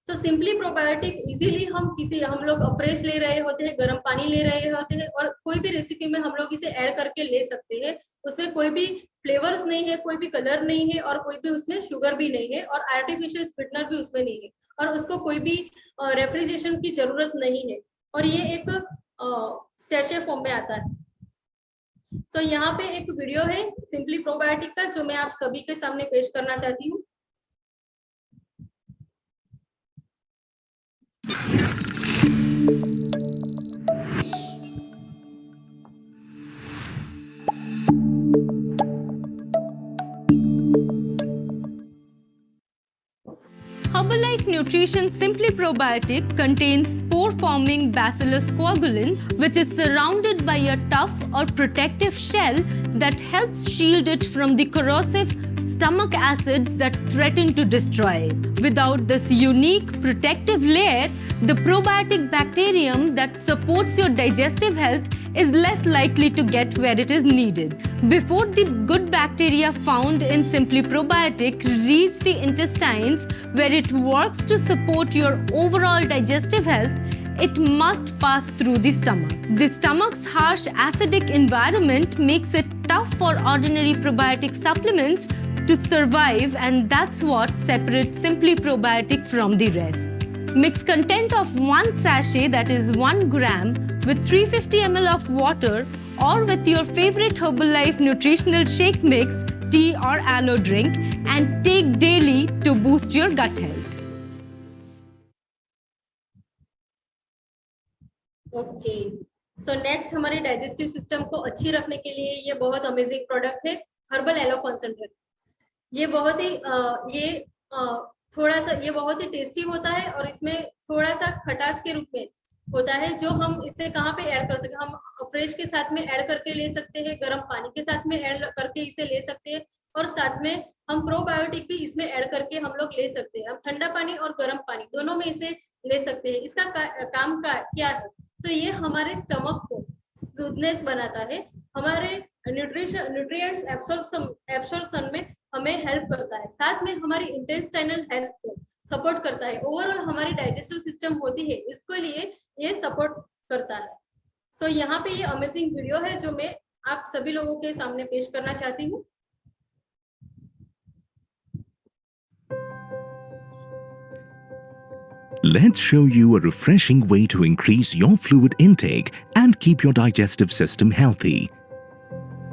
सो सिंपली प्रोबायोटिक इजीली हम लोग फ्रेश ले रहे होते हैं, गर्म पानी ले रहे होते हैं और कोई भी रेसिपी में हम लोग इसे ऐड करके ले सकते हैं। उसमें कोई भी फ्लेवर्स नहीं है, कोई भी कलर नहीं है और कोई भी उसमें शुगर भी नहीं है और आर्टिफिशियल स्वीटनर भी उसमें नहीं है और उसको कोई भी रेफ्रिजरेशन की जरूरत नहीं है और ये एक सैशे फॉर्म में आता है। सो यहाँ पे एक वीडियो है सिंपली प्रोबायोटिक का जो मैं आप सभी के सामने पेश करना चाहती हूँ। Herbalife Nutrition Simply Probiotic contains spore-forming Bacillus coagulans, which is surrounded by a tough or protective shell that helps shield it from the corrosive stomach acids that threaten to destroy it. Without this unique protective layer, the probiotic bacterium that supports your digestive health is less likely to get where it is needed. Before the good bacteria found in Simply Probiotic reach the intestines where it works to support your overall digestive health, it must pass through the stomach. The stomach's harsh acidic environment makes it tough for ordinary probiotic supplements to survive, and that's what separates Simply Probiotic from the rest. Mix content of 1 sachet, that is 1 gram, with 350 ml of water or with your favorite Herbalife nutritional shake mix, tea or aloe drink and take daily to boost your gut health. Okay so next हमारे digestive system को अच्छी रखने के लिए ये बहुत amazing product है herbal yellow concentrate. ये बहुत ही बहुत ही टेस्टी होता है और इसमें थोड़ा सा खटास के रूप में होता है, जो हम इसे कहाँ पे ऐड कर सकते हैं। हम फ्रेश के साथ में ऐड करके ले सकते हैं, गर्म पानी के साथ में ऐड करके इसे ले सकते हैं और साथ में हम प्रोबायोटिक भी इसमें ऐड करके हम लोग ले सकते हैं। हम ठंडा पानी और गर्म पानी दोनों में इसे ले सकते हैं। इसका काम क्या है, तो ये हमारे स्टमक को स्मूथनेस बनाता है, हमारे न्यूट्रिएंट्स एब्सॉर्प्शन में हमें हेल्प करता है, साथ में हमारी इंटेस्टाइनल हेल्थ को सपोर्ट करता है। ओवरऑल हमारी डाइजेस्टिव सिस्टम होती है, इसके लिए ये सपोर्ट करता है। सो यहाँ पे ये अमेजिंग वीडियो है जो मैं आप सभी लोगों के सामने पेश करना चाहती हूँ। Let's show you a refreshing way to increase your fluid intake and keep your digestive system healthy.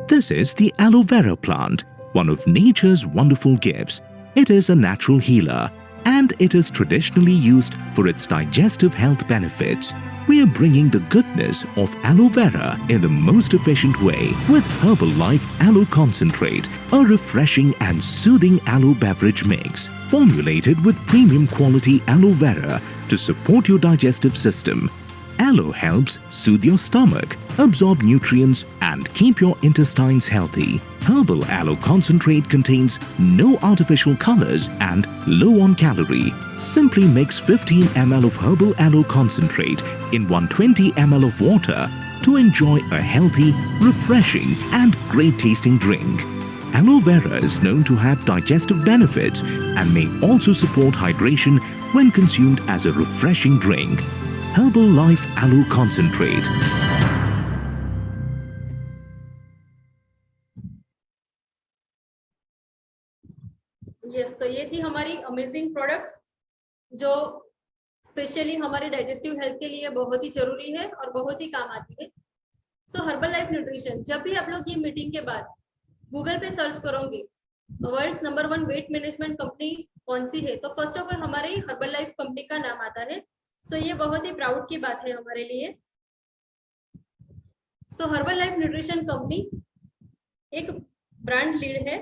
This is the aloe vera plant, one of nature's wonderful gifts. It is a natural healer. and it is traditionally used for its digestive health benefits. We are bringing the goodness of aloe vera in the most efficient way with Herbalife Aloe Concentrate, a refreshing and soothing aloe beverage mix formulated with premium quality aloe vera to support your digestive system. Aloe helps soothe your stomach, absorb nutrients, and keep your intestines healthy. Herbal Aloe Concentrate contains no artificial colors and low on calorie. Simply mix 15 ml of Herbal Aloe Concentrate in 120 ml of water to enjoy a healthy, refreshing, and great tasting drink. Aloe vera is known to have digestive benefits and may also support hydration when consumed as a refreshing drink. Herbalife Aloe Concentrate. Yes, तो ये थी हमारी amazing products जो specially हमारे digestive health के लिए बहुत ही जरूरी है और बहुत ही काम आती है. सो हर्बल लाइफ न्यूट्रिशन, जब भी आप लोग ये मीटिंग के बाद गूगल पे सर्च करोगे world number 1 weight management company कौन सी है, तो फर्स्ट ऑफ ऑल हमारे ही हर्बल लाइफ कंपनी का नाम आता है. सो ये बहुत ही प्राउड की बात है हमारे लिए. सो हर्बल लाइफ न्यूट्रिशन कंपनी एक ब्रांड लीड है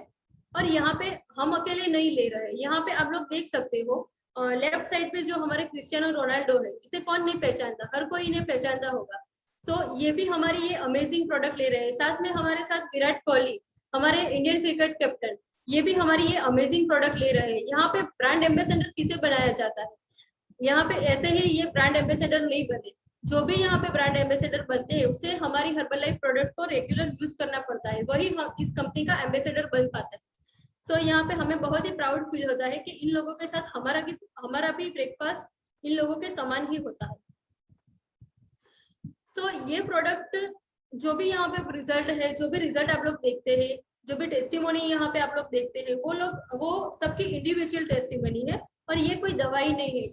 और यहाँ पे हम अकेले नहीं ले रहे हैं. यहाँ पे आप लोग देख सकते हो लेफ्ट साइड पे जो हमारे क्रिस्टियानो रोनाल्डो है, इसे कौन नहीं पहचानता, हर कोई इन्हें पहचानता होगा. सो ये भी हमारी ये अमेजिंग प्रोडक्ट ले रहे हैं. साथ में हमारे साथ विराट कोहली, हमारे इंडियन क्रिकेट कैप्टन, ये भी हमारी ये अमेजिंग प्रोडक्ट ले रहे हैं. यहाँ पे ब्रांड एम्बेसडर किसे बनाया जाता है, यहाँ पे ऐसे ही ये ब्रांड एम्बेसडर नहीं बने. जो भी यहाँ पे ब्रांड एम्बेसडर बनते हैं उसे हमारी हर्बल लाइफ प्रोडक्ट को रेगुलर यूज करना पड़ता है, वही इस कंपनी का एम्बेसडर बन पाता है. सो यहाँ पे हमें बहुत ही प्राउड फील होता है कि इन लोगों के साथ हमारा भी ब्रेकफास्ट इन लोगों के समान ही होता है. सो ये प्रोडक्ट जो भी यहाँ पे रिजल्ट है, जो भी रिजल्ट आप लोग देखते हैं, जो भी टेस्टिमोनी यहाँ पे आप लोग देखते हैं, वो सबकी इंडिविजुअल टेस्टिमोनी है और ये कोई दवाई नहीं है.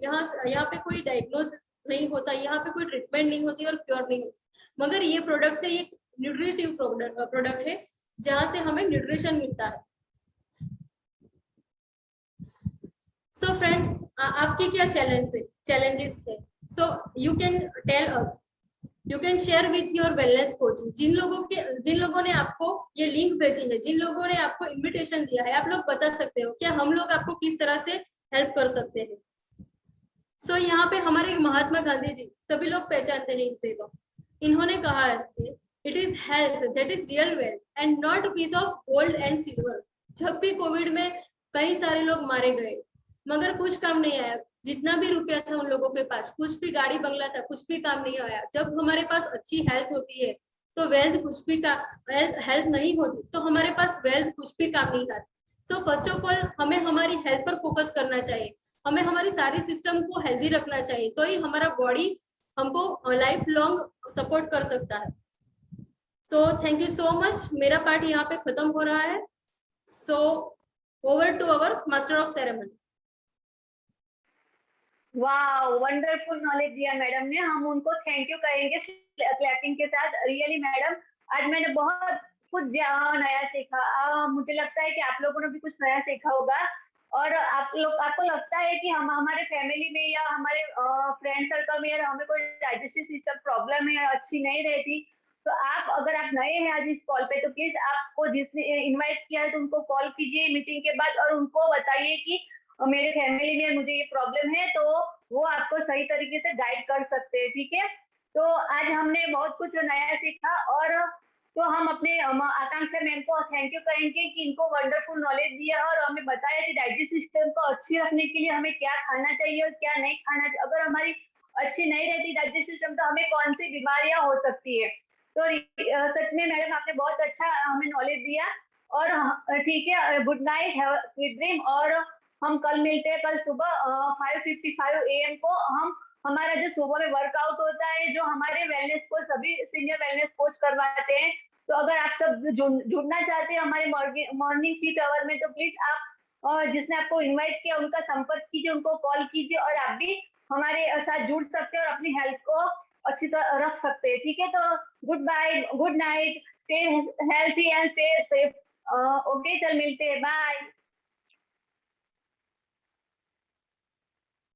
यहाँ पे कोई डायग्नोसिस नहीं होता, यहाँ पे कोई ट्रीटमेंट नहीं होती और क्योर नहीं होती, मगर ये प्रोडक्ट से एक न्यूट्रिटिव प्रोडक्ट है जहाँ से हमें न्यूट्रिशन मिलता है. सो फ्रेंड्स, आपकी क्या चैलेंजेस है? So you can tell us, you can share with your wellness coach. जिन लोगों ने आपको ये लिंक भेजी है, जिन लोगों ने आपको इनविटेशन दिया है, आप लोग बता सकते हो क्या हम लोग आपको किस तरह से हेल्प कर सकते हैं. सो यहाँ पे हमारे महात्मा गांधी जी, सभी लोग पहचानते हैं इनसे. तो इन्होंने कहा है it is health that is real wealth and not piece of gold and silver. जब भी कोविड में कई सारे लोग मारे गए मगर कुछ काम नहीं आया. जितना भी रुपया था उन लोगों के पास, कुछ भी गाड़ी बंगला था, कुछ भी काम नहीं आया. जब हमारे पास अच्छी हेल्थ होती है तो वेल्थ कुछ भी का हेल्थ नहीं होती तो हमारे पास वेल्थ कुछ भी काम नहीं आता. सो फर्स्ट ऑफ ऑल हमें हमारी हेल्थ पर फोकस करना चाहिए, हमें हमारी सारी सिस्टम को हेल्दी रखना चाहिए, तो ही हमारा बॉडी हमको लाइफ लॉन्ग सपोर्ट कर सकता है. So thank you so much. मेरा पार्ट यहाँ पे खत्म हो रहा है. So over to our master of ceremony. Wow, wonderful knowledge दिया मैडम ने. हम उनको थैंक यू कहेंगे क्लैपिंग के साथ. रियली मैडम, आज मैंने बहुत कुछ नया सीखा. मुझे लगता है कि आप लोगों ने भी कुछ नया सीखा होगा और आपको लगता है कि हम हमारे फैमिली में या हमारे फ्रेंड सर्कल में या हमें कोई डाइजेस्टिव सिस्टम प्रॉब्लम है, अच्छी नहीं रहती, तो अगर आप नए हैं आज इस कॉल पे तो प्लीज आपको जिसने इनवाइट किया है तो उनको कॉल कीजिए मीटिंग के बाद और उनको बताइए कि मेरे फैमिली में मुझे ये प्रॉब्लम है, तो वो आपको सही तरीके से गाइड कर सकते हैं. ठीक है, तो आज हमने बहुत कुछ नया सीखा और तो हम अपने आकांक्षा मैम को थैंक यू करेंगे कि इनको वंडरफुल नॉलेज दिया और हमें बताया कि डाइजेस्टिव सिस्टम को अच्छी रखने के लिए हमें क्या खाना चाहिए और क्या नहीं खाना चाहिए. अगर हमारी अच्छी नहीं रहती डाइजेस्टिव सिस्टम तो हमें कौन सी बीमारियां हो सकती है. तो सच में मैडम आपने बहुत अच्छा हमें नॉलेज दिया और ठीक है, good night, have a sweet dream. और हम कल मिलते हैं, कल सुबह 5:55 AM को. हमारा जो सुबह में वर्कआउट होता है, जो हमारे वेलनेस कोच, सभी सीनियर वेलनेस कोच करवाते हैं. तो अगर आप सब जुड़ना चाहते हैं हमारे मॉर्निंग शीट आवर में तो प्लीज आप जिसने आपको इनवाइट किया उनका संपर्क कीजिए, उनको कॉल कीजिए और आप भी हमारे साथ जुड़ सकते हैं और अपनी हेल्थ को अच्छी तरह रख सकते हैं. ठीक है, तो goodbye, good night, stay healthy and stay safe. Okay, चल मिलते हैं, बाय.